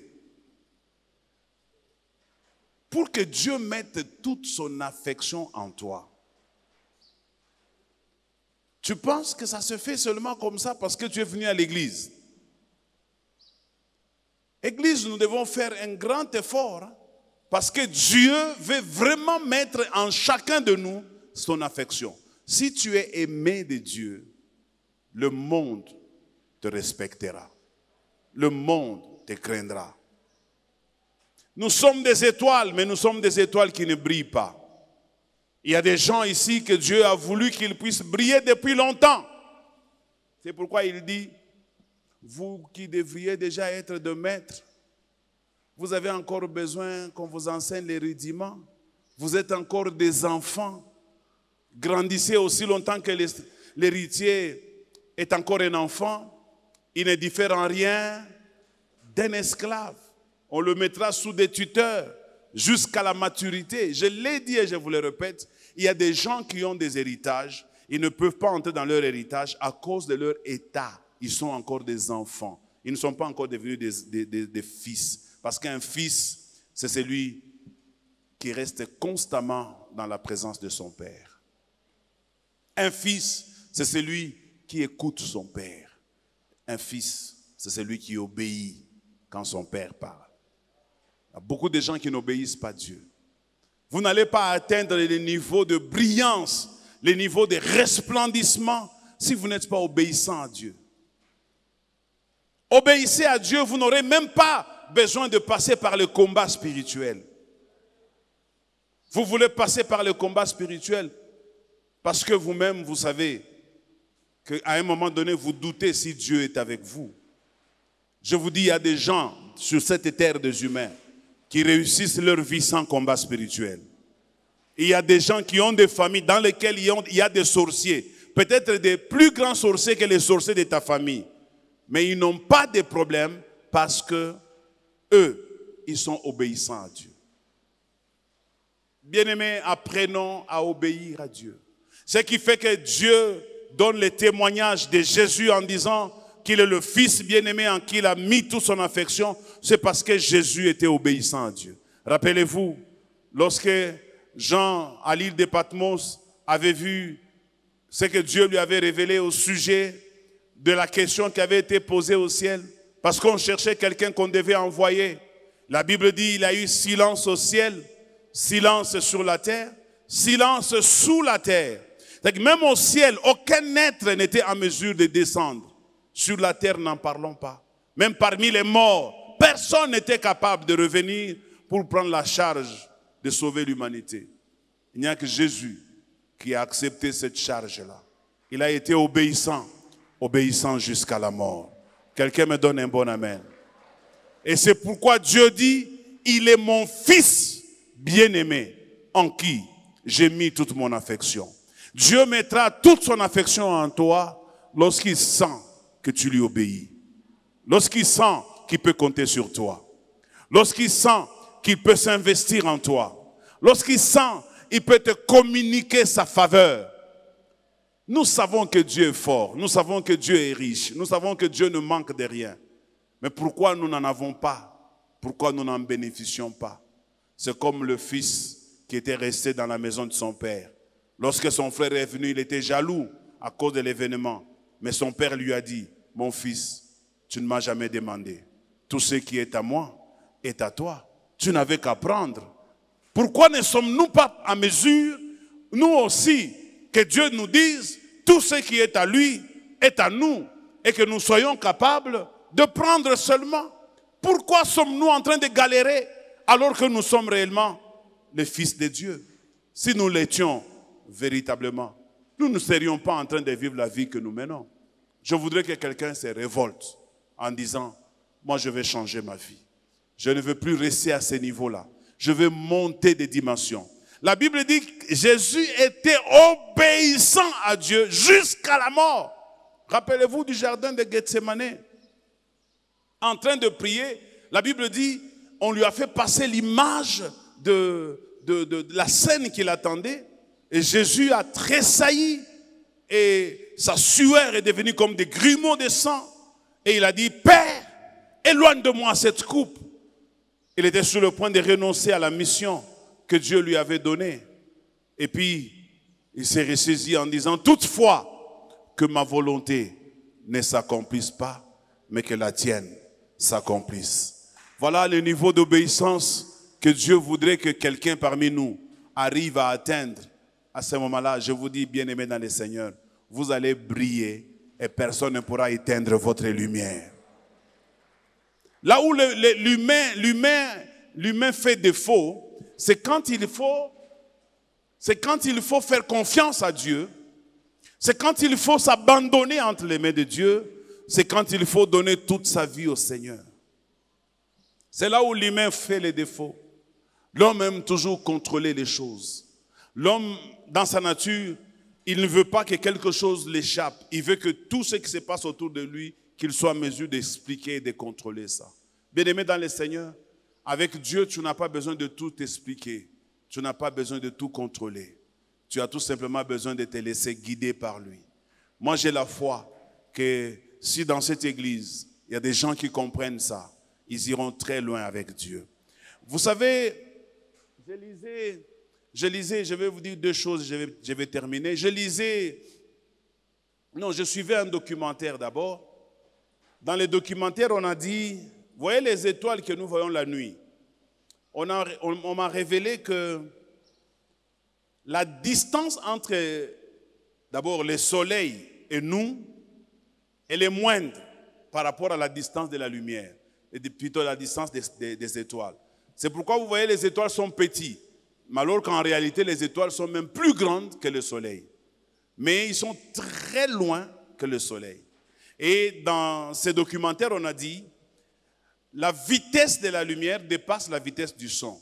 pour que Dieu mette toute son affection en toi, tu penses que ça se fait seulement comme ça parce que tu es venu à l'église? Église, nous devons faire un grand effort parce que Dieu veut vraiment mettre en chacun de nous son affection. Si tu es aimé de Dieu, le monde te respectera. Le monde te craindra. Nous sommes des étoiles, mais nous sommes des étoiles qui ne brillent pas. Il y a des gens ici que Dieu a voulu qu'ils puissent briller depuis longtemps. C'est pourquoi il dit, vous qui devriez déjà être de maîtres, vous avez encore besoin qu'on vous enseigne les rudiments. Vous êtes encore des enfants. Grandissez aussi longtemps que l'héritier est encore un enfant. Il ne diffère en rien d'un esclave. On le mettra sous des tuteurs jusqu'à la maturité. Je l'ai dit et je vous le répète, il y a des gens qui ont des héritages. Ils ne peuvent pas entrer dans leur héritage à cause de leur état. Ils sont encore des enfants. Ils ne sont pas encore devenus des fils. Parce qu'un fils, c'est celui qui reste constamment dans la présence de son père. Un fils, c'est celui qui écoute son père. Un fils, c'est celui qui obéit quand son père parle. Il y a beaucoup de gens qui n'obéissent pas à Dieu. Vous n'allez pas atteindre les niveaux de brillance, les niveaux de resplendissement si vous n'êtes pas obéissant à Dieu. Obéissez à Dieu, vous n'aurez même pas besoin de passer par le combat spirituel. Vous voulez passer par le combat spirituel parce que vous-même, vous savez qu'à un moment donné, vous doutez si Dieu est avec vous. Je vous dis, il y a des gens sur cette terre des humains qui réussissent leur vie sans combat spirituel. Il y a des gens qui ont des familles dans lesquelles il y a des sorciers, peut-être des plus grands sorciers que les sorciers de ta famille. Mais ils n'ont pas de problème parce que eux, ils sont obéissants à Dieu. Bien-aimés, apprenons à obéir à Dieu. Ce qui fait que Dieu donne le témoignage de Jésus en disant qu'il est le Fils bien-aimé en qui il a mis toute son affection, c'est parce que Jésus était obéissant à Dieu. Rappelez-vous, lorsque Jean, à l'île de Patmos, avait vu ce que Dieu lui avait révélé au sujet de la question qui avait été posée au ciel, parce qu'on cherchait quelqu'un qu'on devait envoyer. La Bible dit, il y a eu silence au ciel, silence sur la terre, silence sous la terre. C'est-à-dire que même au ciel, aucun être n'était en mesure de descendre. Sur la terre, n'en parlons pas. Même parmi les morts, personne n'était capable de revenir pour prendre la charge de sauver l'humanité. Il n'y a que Jésus qui a accepté cette charge-là. Il a été obéissant, obéissant jusqu'à la mort. Quelqu'un me donne un bon amen. Et c'est pourquoi Dieu dit, il est mon Fils bien-aimé en qui j'ai mis toute mon affection. Dieu mettra toute son affection en toi lorsqu'il sent que tu lui obéis. Lorsqu'il sent qu'il peut compter sur toi. Lorsqu'il sent qu'il peut s'investir en toi. Lorsqu'il sent qu'il peut te communiquer sa faveur. Nous savons que Dieu est fort. Nous savons que Dieu est riche. Nous savons que Dieu ne manque de rien. Mais pourquoi nous n'en avons pas? Pourquoi nous n'en bénéficions pas? C'est comme le fils qui était resté dans la maison de son père. Lorsque son frère est venu, il était jaloux à cause de l'événement. Mais son père lui a dit, mon fils, tu ne m'as jamais demandé. Tout ce qui est à moi est à toi. Tu n'avais qu'à prendre. Pourquoi ne sommes-nous pas en mesure, nous aussi, que Dieu nous dise, tout ce qui est à lui est à nous, et que nous soyons capables de prendre seulement? Pourquoi sommes-nous en train de galérer alors que nous sommes réellement les fils de Dieu? Si nous l'étions véritablement, nous ne serions pas en train de vivre la vie que nous menons. Je voudrais que quelqu'un se révolte en disant, moi je vais changer ma vie. Je ne veux plus rester à ce niveau-là. Je veux monter des dimensions. La Bible dit que Jésus était obéissant à Dieu jusqu'à la mort. Rappelez-vous du jardin de Gethsémane. En train de prier, la Bible dit, on lui a fait passer l'image de la scène qu'il attendait. Et Jésus a tressailli et sa sueur est devenue comme des grumeaux de sang. Et il a dit, Père, éloigne de moi cette coupe. Il était sur le point de renoncer à la mission que Dieu lui avait donnée. Et puis, il s'est ressaisi en disant, toutefois, que ma volonté ne s'accomplisse pas, mais que la tienne s'accomplisse. Voilà le niveau d'obéissance que Dieu voudrait que quelqu'un parmi nous arrive à atteindre. À ce moment-là, je vous dis, bien-aimés dans le Seigneur, vous allez briller et personne ne pourra éteindre votre lumière. Là où l'humain fait défaut, c'est quand il faut faire confiance à Dieu, c'est quand il faut s'abandonner entre les mains de Dieu, c'est quand il faut donner toute sa vie au Seigneur. C'est là où l'humain fait les défauts. L'homme aime toujours contrôler les choses. L'homme, dans sa nature, il ne veut pas que quelque chose l'échappe. Il veut que tout ce qui se passe autour de lui, qu'il soit en mesure d'expliquer et de contrôler ça. Bien-aimé dans le Seigneur, avec Dieu, tu n'as pas besoin de tout expliquer. Tu n'as pas besoin de tout contrôler. Tu as tout simplement besoin de te laisser guider par lui. Moi, j'ai la foi que si dans cette église, il y a des gens qui comprennent ça, ils iront très loin avec Dieu. Vous savez, je vais vous dire deux choses, je vais terminer. Je suivais un documentaire d'abord. Dans le documentaire, on a dit, vous voyez les étoiles que nous voyons la nuit. On m'a révélé que la distance entre d'abord le soleil et nous, elle est moindre par rapport à la distance de la lumière, et plutôt la distance des étoiles. C'est pourquoi vous voyez les étoiles sont petites, mais alors qu'en réalité les étoiles sont même plus grandes que le soleil. Mais ils sont très loin que le soleil. Et dans ces documentaires, on a dit, la vitesse de la lumière dépasse la vitesse du son.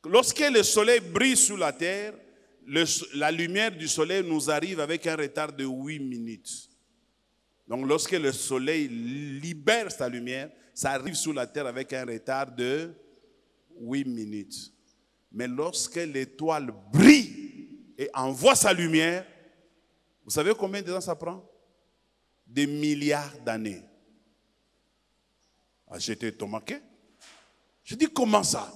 Lorsque le soleil brille sur la terre, la lumière du soleil nous arrive avec un retard de 8 minutes. Donc lorsque le soleil libère sa lumière, ça arrive sur la terre avec un retard de 8 minutes. Mais lorsque l'étoile brille et envoie sa lumière, vous savez combien de temps ça prend? Des milliards d'années. Ah, j'étais tomaqué. Je dis, comment ça?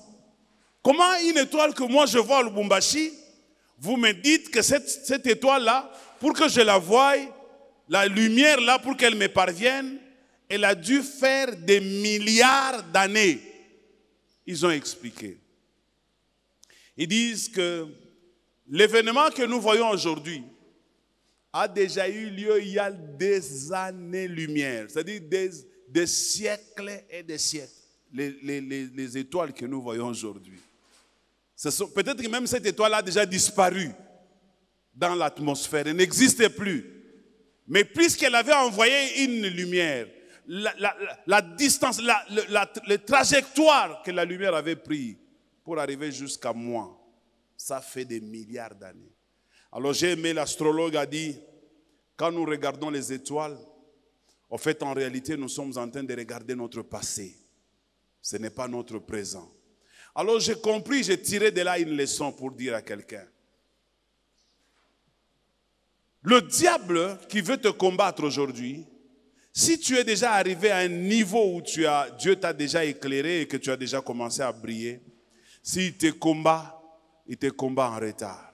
Comment une étoile que moi je vois au Lubumbashi, vous me dites que cette étoile-là, pour que je la voie, la lumière là, pour qu'elle me parvienne, elle a dû faire des milliards d'années. Ils ont expliqué. Ils disent que l'événement que nous voyons aujourd'hui a déjà eu lieu il y a des années-lumière, c'est-à-dire des siècles et des siècles, les étoiles que nous voyons aujourd'hui. Peut-être que même cette étoile a déjà disparu dans l'atmosphère, elle n'existait plus. Mais puisqu'elle avait envoyé une lumière, la distance, la trajectoire que la lumière avait prise pour arriver jusqu'à moi, ça fait des milliards d'années. Alors j'ai aimé, l'astrologue a dit, quand nous regardons les étoiles, en fait en réalité nous sommes en train de regarder notre passé. Ce n'est pas notre présent. Alors j'ai compris, j'ai tiré de là une leçon pour dire à quelqu'un. Le diable qui veut te combattre aujourd'hui, si tu es déjà arrivé à un niveau où Dieu t'a déjà éclairé et que tu as déjà commencé à briller, s'il te combat, il te combat en retard.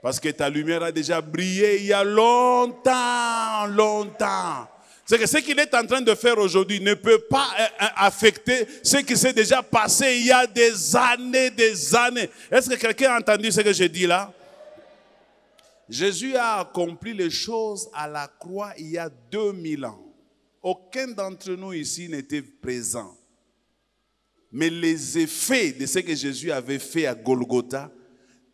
Parce que ta lumière a déjà brillé il y a longtemps, longtemps. C'est que ce qu'il est en train de faire aujourd'hui ne peut pas affecter ce qui s'est déjà passé il y a des années, des années. Est-ce que quelqu'un a entendu ce que je dis là? Jésus a accompli les choses à la croix il y a 2000 ans. Aucun d'entre nous ici n'était présent. Mais les effets de ce que Jésus avait fait à Golgotha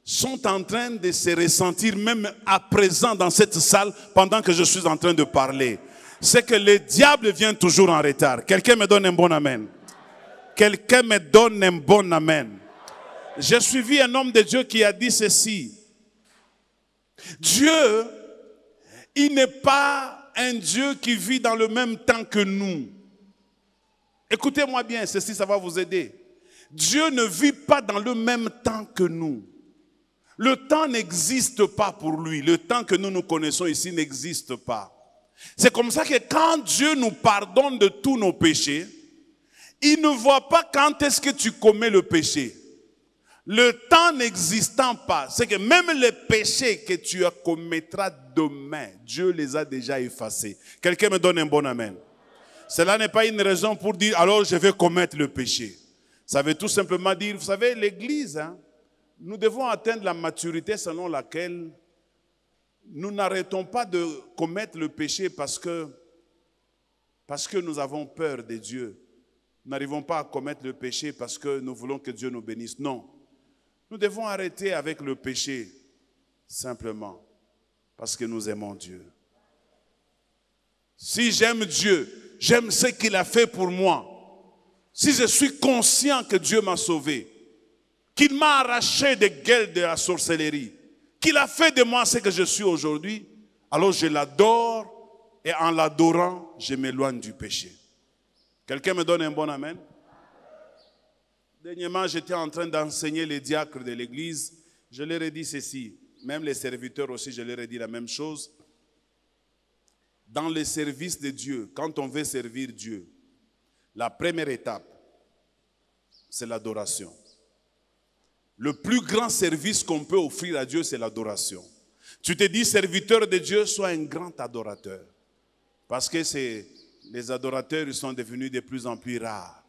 sont en train de se ressentir même à présent dans cette salle pendant que je suis en train de parler. C'est que le diable vient toujours en retard. Quelqu'un me donne un bon amen. Quelqu'un me donne un bon amen. J'ai suivi un homme de Dieu qui a dit ceci. Dieu, il n'est pas un Dieu qui vit dans le même temps que nous. Écoutez-moi bien, ceci, ça va vous aider. Dieu ne vit pas dans le même temps que nous. Le temps n'existe pas pour lui. Le temps que nous connaissons ici n'existe pas. C'est comme ça que quand Dieu nous pardonne de tous nos péchés, il ne voit pas quand est-ce que tu commets le péché. Le temps n'existant pas, c'est que même les péchés que tu commettras demain, Dieu les a déjà effacés. Quelqu'un me donne un bon amen. Cela n'est pas une raison pour dire, alors je vais commettre le péché. Ça veut tout simplement dire, vous savez, l'Église, nous devons atteindre la maturité selon laquelle nous n'arrêtons pas de commettre le péché parce que nous avons peur de Dieu. Nous n'arrivons pas à commettre le péché parce que nous voulons que Dieu nous bénisse. Non. Nous devons arrêter avec le péché simplement parce que nous aimons Dieu. Si j'aime Dieu, j'aime ce qu'il a fait pour moi. Si je suis conscient que Dieu m'a sauvé, qu'il m'a arraché des gueules de la sorcellerie, qu'il a fait de moi ce que je suis aujourd'hui, alors je l'adore et en l'adorant, je m'éloigne du péché. Quelqu'un me donne un bon amen? Dernièrement, j'étais en train d'enseigner les diacres de l'église. Je leur ai dit ceci, même les serviteurs aussi, je leur ai dit la même chose. Dans le service de Dieu, quand on veut servir Dieu, la première étape, c'est l'adoration. Le plus grand service qu'on peut offrir à Dieu, c'est l'adoration. Tu te dis, serviteur de Dieu, sois un grand adorateur. Parce que les adorateurs ils sont devenus de plus en plus rares.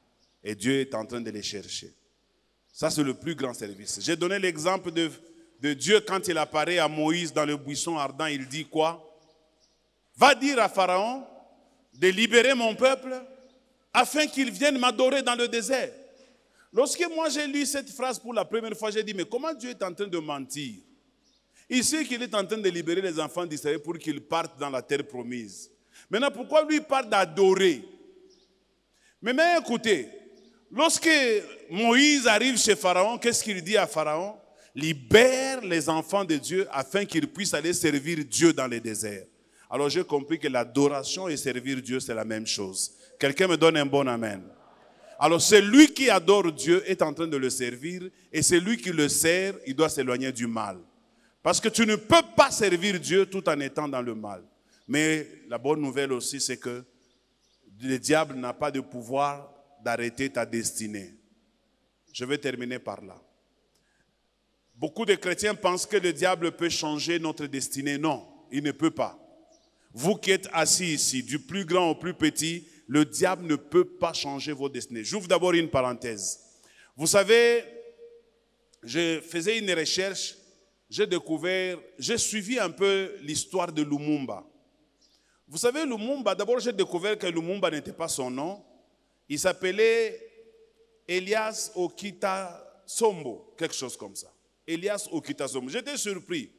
Et Dieu est en train de les chercher. Ça, c'est le plus grand service. J'ai donné l'exemple de Dieu quand il apparaît à Moïse dans le buisson ardent. Il dit quoi? va dire à Pharaon de libérer mon peuple afin qu'il vienne m'adorer dans le désert. Lorsque moi j'ai lu cette phrase pour la première fois, j'ai dit, mais comment Dieu est en train de mentir? Il sait qu'il est en train de libérer les enfants d'Israël pour qu'ils partent dans la terre promise. Maintenant, pourquoi lui parle d'adorer? Mais écoutez, lorsque Moïse arrive chez Pharaon, qu'est-ce qu'il dit à Pharaon? Libère les enfants de Dieu afin qu'ils puissent aller servir Dieu dans les déserts. Alors j'ai compris que l'adoration et servir Dieu, c'est la même chose. Quelqu'un me donne un bon amen. Alors celui qui adore Dieu est en train de le servir, et celui qui le sert, il doit s'éloigner du mal. Parce que tu ne peux pas servir Dieu tout en étant dans le mal. Mais la bonne nouvelle aussi, c'est que le diable n'a pas de pouvoir d'arrêter ta destinée. Je vais terminer par là. Beaucoup de chrétiens pensent que le diable peut changer notre destinée. Non, il ne peut pas. Vous qui êtes assis ici, du plus grand au plus petit, le diable ne peut pas changer vos destinées. J'ouvre d'abord une parenthèse. Vous savez, je faisais une recherche, j'ai suivi un peu l'histoire de Lumumba. Vous savez, Lumumba, d'abord j'ai découvert que Lumumba n'était pas son nom. Il s'appelait Elias Okita Sombo, quelque chose comme ça. Elias Okita Sombo. J'étais surpris.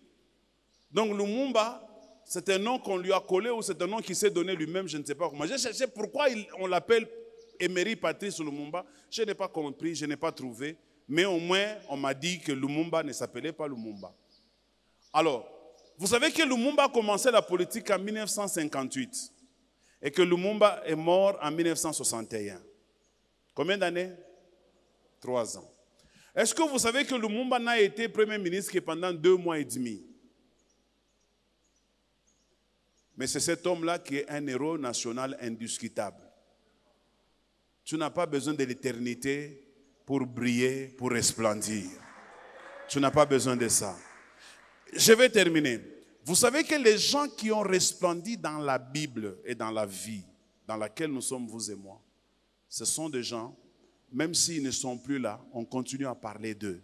Donc Lumumba, c'est un nom qu'on lui a collé ou c'est un nom qu'il s'est donné lui-même, je ne sais pas comment. J'ai cherché pourquoi on l'appelle Emery Patrice Lumumba. Je n'ai pas compris, je n'ai pas trouvé. Mais au moins, on m'a dit que Lumumba ne s'appelait pas Lumumba. Alors, vous savez que Lumumba a commencé la politique en 1958 et que Lumumba est mort en 1961. Combien d'années? 3 ans. Est-ce que vous savez que Lumumba n'a été Premier ministre que pendant 2 mois et demi? Mais c'est cet homme-là qui est un héros national indiscutable. Tu n'as pas besoin de l'éternité pour briller, pour resplendir. Tu n'as pas besoin de ça. Je vais terminer. Vous savez que les gens qui ont resplendi dans la Bible et dans la vie dans laquelle nous sommes, vous et moi, ce sont des gens, même s'ils ne sont plus là, on continue à parler d'eux.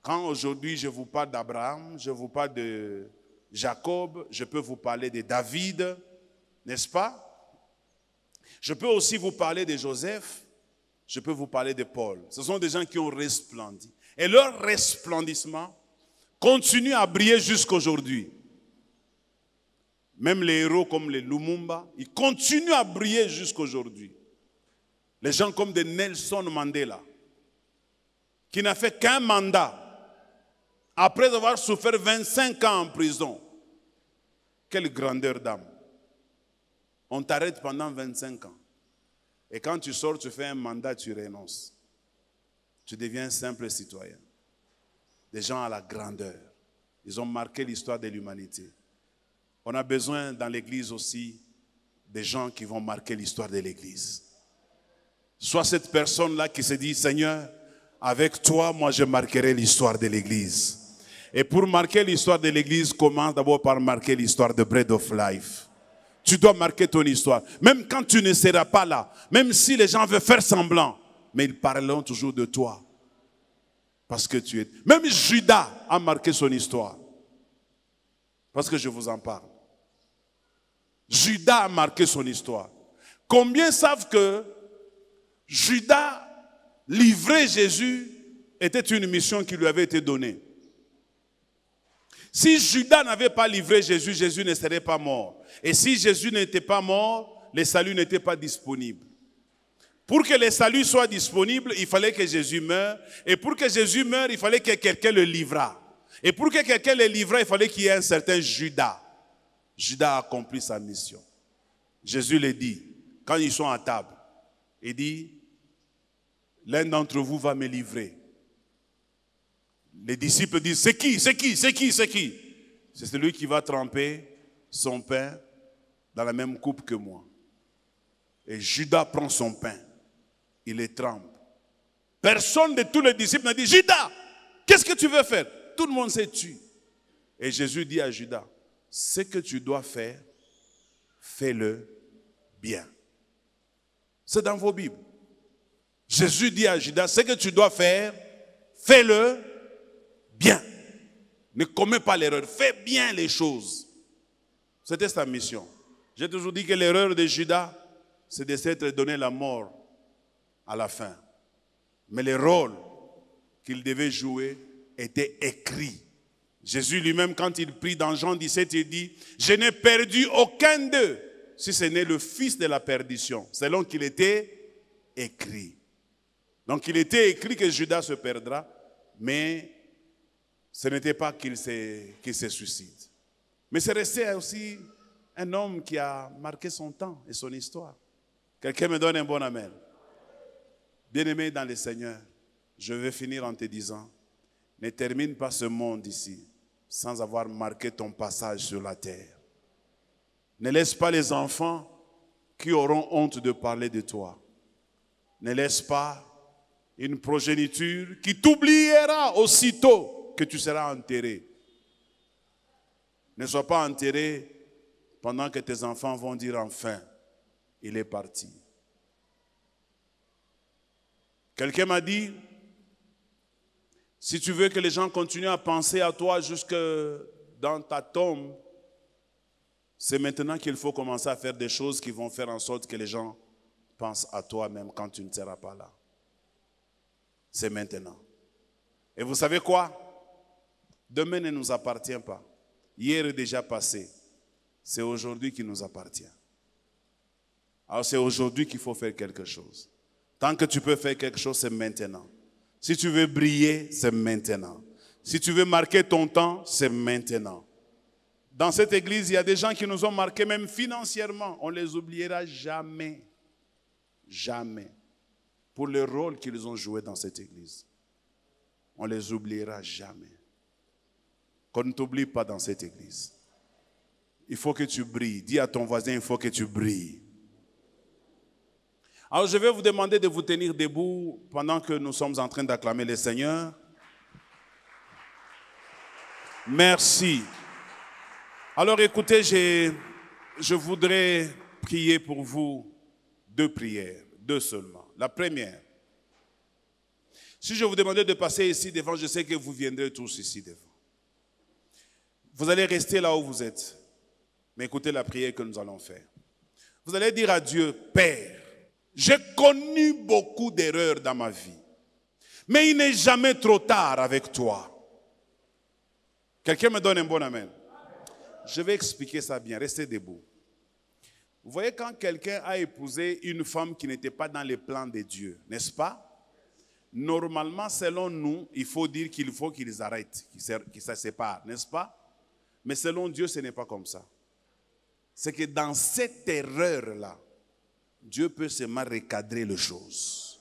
Quand aujourd'hui je vous parle d'Abraham, je vous parle de Jacob, je peux vous parler de David, n'est-ce pas? Je peux aussi vous parler de Joseph, je peux vous parler de Paul. Ce sont des gens qui ont resplendi. Et leur resplendissement continue à briller jusqu'aujourd'hui. Même les héros comme les Lumumba, ils continuent à briller jusqu'aujourd'hui. Les gens comme de Nelson Mandela, qui n'a fait qu'un mandat, après avoir souffert 25 ans en prison. Quelle grandeur d'âme. On t'arrête pendant 25 ans. Et quand tu sors, tu fais un mandat, tu renonces. Tu deviens un simple citoyen. Des gens à la grandeur. Ils ont marqué l'histoire de l'humanité. On a besoin dans l'église aussi des gens qui vont marquer l'histoire de l'église. Soit cette personne-là qui se dit, Seigneur, avec toi, moi je marquerai l'histoire de l'église. Et pour marquer l'histoire de l'église, commence d'abord par marquer l'histoire de Bread of Life. Tu dois marquer ton histoire. Même quand tu ne seras pas là, même si les gens veulent faire semblant, mais ils parleront toujours de toi. Parce que tu es... Même Judas a marqué son histoire. Parce que je vous en parle. Judas a marqué son histoire. Combien savent que Judas, livrer Jésus, était une mission qui lui avait été donnée? Si Judas n'avait pas livré Jésus, Jésus ne serait pas mort. Et si Jésus n'était pas mort, le salut n'était pas disponible. Pour que le salut soit disponible, il fallait que Jésus meure. Et pour que Jésus meure, il fallait que quelqu'un le livrât. Et pour que quelqu'un le livrât, il fallait qu'il y ait un certain Judas. Judas a accompli sa mission. Jésus le dit, quand ils sont à table, il dit, l'un d'entre vous va me livrer. Les disciples disent, c'est qui? C'est qui? C'est qui? C'est qui? C'est celui qui va tremper son pain dans la même coupe que moi. Et Judas prend son pain. Il les trempe. Personne de tous les disciples n'a dit, Judas, qu'est-ce que tu veux faire? Tout le monde s'est tué. Et Jésus dit à Judas, ce que tu dois faire, fais-le bien. C'est dans vos Bibles. Jésus dit à Judas, ce que tu dois faire, fais-le bien. Ne commets pas l'erreur. Fais bien les choses. C'était sa mission. J'ai toujours dit que l'erreur de Judas, c'est de s'être donné la mort à la fin. Mais le rôle qu'il devait jouer était écrit. Jésus lui-même, quand il prie dans Jean 17, il dit, « Je n'ai perdu aucun d'eux, si ce n'est le fils de la perdition. » Selon qu'il était écrit. Donc il était écrit que Judas se perdra, mais ce n'était pas qu'il se suicide. Mais c'est resté aussi un homme qui a marqué son temps et son histoire. Quelqu'un me donne un bon amen. Bien-aimé dans le Seigneur, je vais finir en te disant, ne termine pas ce monde ici sans avoir marqué ton passage sur la terre. Ne laisse pas les enfants qui auront honte de parler de toi. Ne laisse pas une progéniture qui t'oubliera aussitôt que tu seras enterré. Ne sois pas enterré pendant que tes enfants vont dire enfin, il est parti. Quelqu'un m'a dit, si tu veux que les gens continuent à penser à toi jusque dans ta tombe, c'est maintenant qu'il faut commencer à faire des choses qui vont faire en sorte que les gens pensent à toi même quand tu ne seras pas là. C'est maintenant. Et vous savez quoi? Demain ne nous appartient pas. Hier est déjà passé. C'est aujourd'hui qui nous appartient. Alors c'est aujourd'hui qu'il faut faire quelque chose. Tant que tu peux faire quelque chose, c'est maintenant. Si tu veux briller, c'est maintenant. Si tu veux marquer ton temps, c'est maintenant. Dans cette église, il y a des gens qui nous ont marqués même financièrement. On ne les oubliera jamais. Jamais. Pour le rôle qu'ils ont joué dans cette église. On ne les oubliera jamais. Qu'on ne t'oublie pas dans cette église. Il faut que tu brilles. Dis à ton voisin, il faut que tu brilles. Alors je vais vous demander de vous tenir debout pendant que nous sommes en train d'acclamer le Seigneur. Merci. Alors écoutez, je voudrais prier pour vous 2 prières, 2 seulement. La première, si je vous demandais de passer ici devant, je sais que vous viendrez tous ici devant. Vous allez rester là où vous êtes, mais écoutez la prière que nous allons faire. Vous allez dire à Dieu, Père, j'ai connu beaucoup d'erreurs dans ma vie, mais il n'est jamais trop tard avec toi. Quelqu'un me donne un bon amen. Je vais expliquer ça bien, restez debout. Vous voyez quand quelqu'un a épousé une femme qui n'était pas dans les plans de Dieu, n'est-ce pas? Normalement, selon nous, il faut dire qu'il faut qu'ils arrêtent, qu'ils se séparent, n'est-ce pas? Mais selon Dieu, ce n'est pas comme ça. C'est que dans cette erreur-là, Dieu peut seulement recadrer les choses.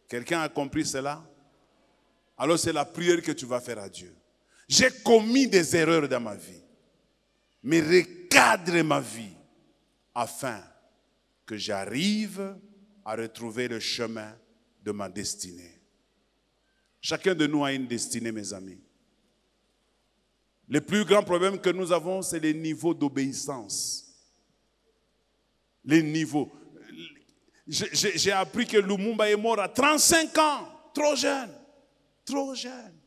Quelqu'un a compris cela? Alors c'est la prière que tu vas faire à Dieu. J'ai commis des erreurs dans ma vie, mais recadre ma vie afin que j'arrive à retrouver le chemin de ma destinée. Chacun de nous a une destinée, mes amis. Le plus grand problème que nous avons, c'est les niveaux d'obéissance. Les niveaux. J'ai appris que Lumumba est mort à 35 ans. Trop jeune. Trop jeune.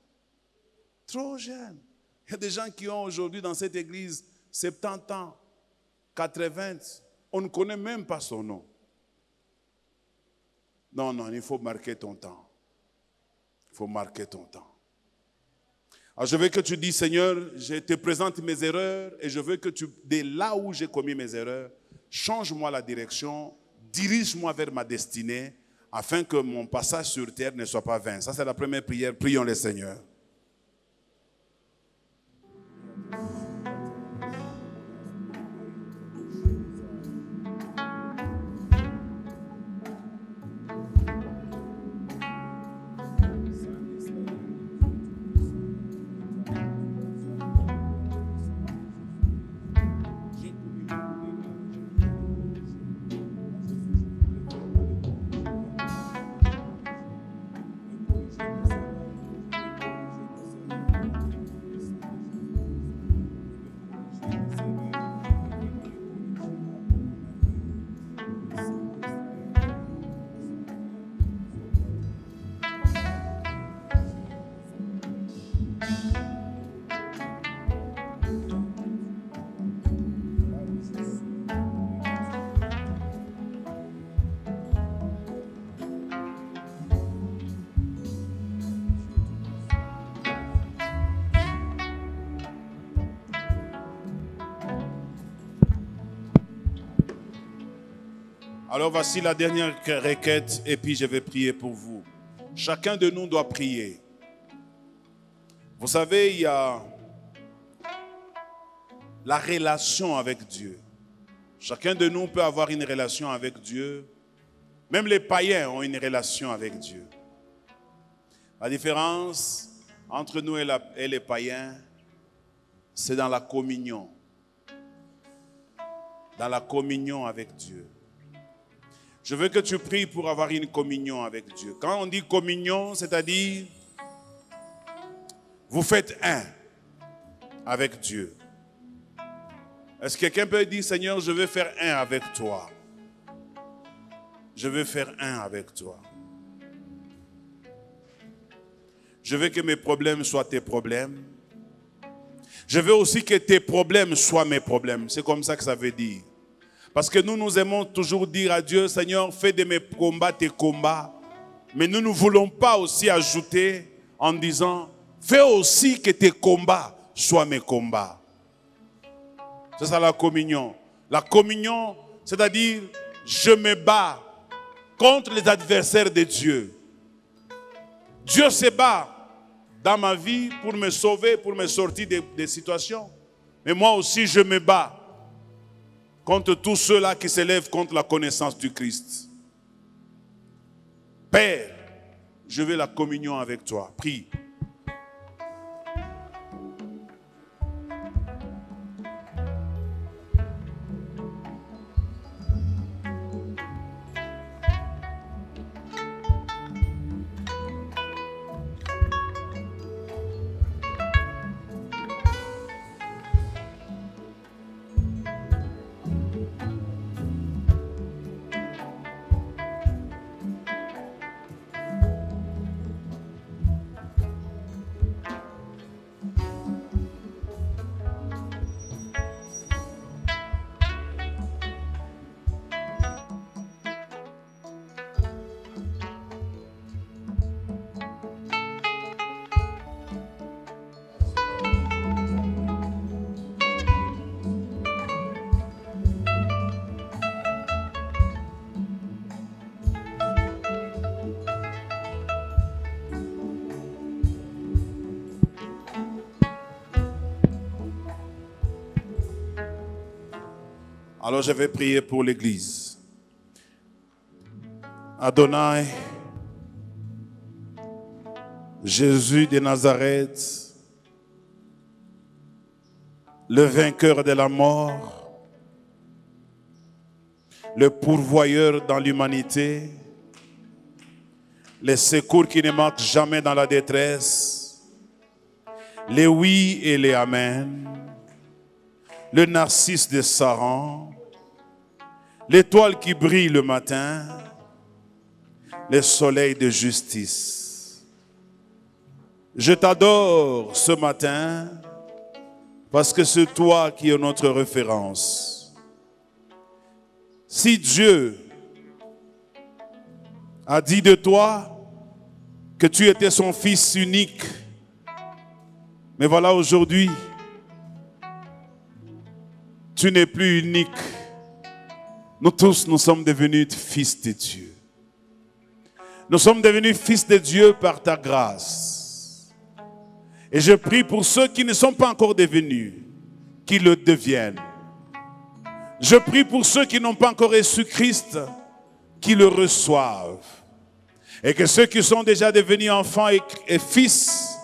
Trop jeune. Il y a des gens qui ont aujourd'hui dans cette église 70 ans, 80. On ne connaît même pas son nom. Non, non, il faut marquer ton temps. Il faut marquer ton temps. Alors je veux que tu dis, Seigneur, je te présente mes erreurs et je veux que tu, dès là où j'ai commis mes erreurs, change-moi la direction, dirige-moi vers ma destinée, afin que mon passage sur terre ne soit pas vain. Ça, c'est la première prière. Prions le Seigneur. Alors voici la dernière requête et puis je vais prier pour vous. Chacun de nous doit prier. Vous savez, il y a la relation avec Dieu. Chacun de nous peut avoir une relation avec Dieu. Même les païens ont une relation avec Dieu. La différence entre nous et les païens, c'est dans la communion. Dans la communion avec Dieu. Je veux que tu pries pour avoir une communion avec Dieu. Quand on dit communion, c'est-à-dire, vous faites un avec Dieu. Est-ce que quelqu'un peut dire, Seigneur, je veux faire un avec toi? Je veux faire un avec toi. Je veux que mes problèmes soient tes problèmes. Je veux aussi que tes problèmes soient mes problèmes. C'est comme ça que ça veut dire. Parce que nous aimons toujours dire à Dieu, Seigneur, fais de mes combats tes combats. Mais nous ne voulons pas aussi ajouter en disant, fais aussi que tes combats soient mes combats. C'est ça la communion. La communion, c'est-à-dire, je me bats contre les adversaires de Dieu. Dieu se bat dans ma vie pour me sauver, pour me sortir des situations. Mais moi aussi, je me bats contre tous ceux-là qui s'élèvent contre la connaissance du Christ. Père, je veux la communion avec toi. Prie. Alors je vais prier pour l'Église. Adonai, Jésus de Nazareth, le vainqueur de la mort, le pourvoyeur dans l'humanité, le secours qui ne manque jamais dans la détresse, les oui et les amen, le narcisse de Saran, l'étoile qui brille le matin, le soleil de justice. Je t'adore ce matin parce que c'est toi qui es notre référence. Si Dieu a dit de toi que tu étais son fils unique, mais voilà aujourd'hui, tu n'es plus unique. Nous tous, nous sommes devenus fils de Dieu. Nous sommes devenus fils de Dieu par ta grâce. Et je prie pour ceux qui ne sont pas encore devenus, qu'ils le deviennent. Je prie pour ceux qui n'ont pas encore reçu Christ, qu'ils le reçoivent. Et que ceux qui sont déjà devenus enfants et fils,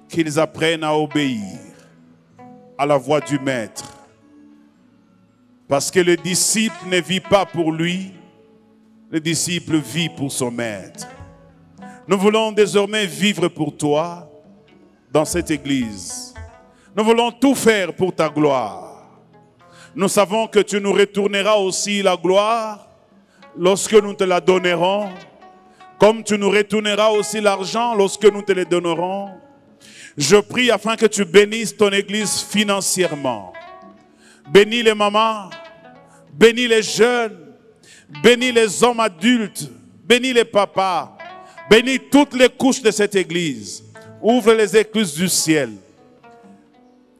qu'ils apprennent à obéir à la voix du Maître. Parce que le disciple ne vit pas pour lui, le disciple vit pour son Maître. Nous voulons désormais vivre pour toi dans cette église. Nous voulons tout faire pour ta gloire. Nous savons que tu nous retourneras aussi la gloire lorsque nous te la donnerons, comme tu nous retourneras aussi l'argent lorsque nous te le donnerons. Je prie afin que tu bénisses ton église financièrement. Bénis les mamans, bénis les jeunes, bénis les hommes adultes, bénis les papas, bénis toutes les couches de cette église. Ouvre les écluses du ciel.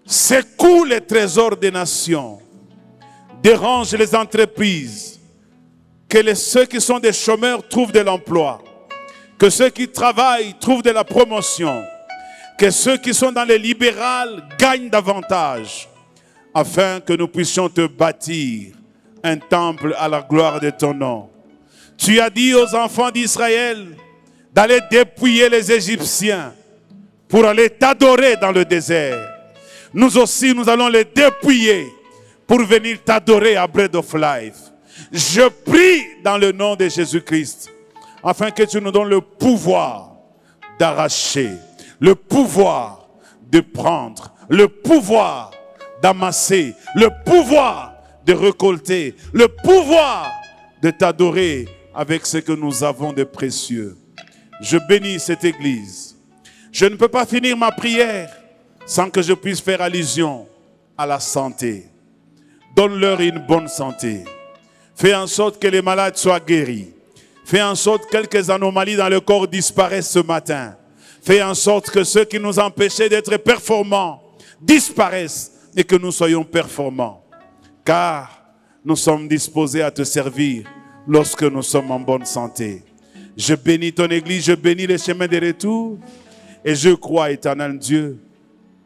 Secoue les trésors des nations. Dérange les entreprises. Que ceux qui sont des chômeurs trouvent de l'emploi. Que ceux qui travaillent trouvent de la promotion. Que ceux qui sont dans les libérales gagnent davantage. Afin que nous puissions te bâtir un temple à la gloire de ton nom. Tu as dit aux enfants d'Israël d'aller dépouiller les Égyptiens pour aller t'adorer dans le désert. Nous aussi, nous allons les dépouiller pour venir t'adorer à Bread of Life. Je prie dans le nom de Jésus-Christ, afin que tu nous donnes le pouvoir d'arracher, le pouvoir de prendre, le pouvoir d'amasser, le pouvoir de récolter, le pouvoir de t'adorer avec ce que nous avons de précieux. Je bénis cette église. Je ne peux pas finir ma prière sans que je puisse faire allusion à la santé. Donne-leur une bonne santé. Fais en sorte que les malades soient guéris. Fais en sorte que quelques anomalies dans le corps disparaissent ce matin. Fais en sorte que ceux qui nous empêchaient d'être performants disparaissent et que nous soyons performants. Car nous sommes disposés à te servir lorsque nous sommes en bonne santé. Je bénis ton église, je bénis les chemins de retour et je crois, éternel Dieu,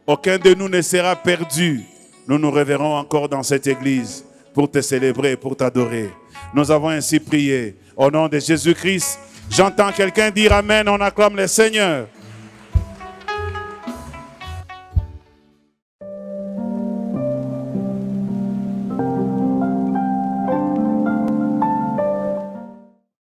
aucun de nous ne sera perdu. Nous nous reverrons encore dans cette église pour te célébrer, pour t'adorer. Nous avons ainsi prié. Au nom de Jésus-Christ, j'entends quelqu'un dire Amen, on acclame le Seigneur.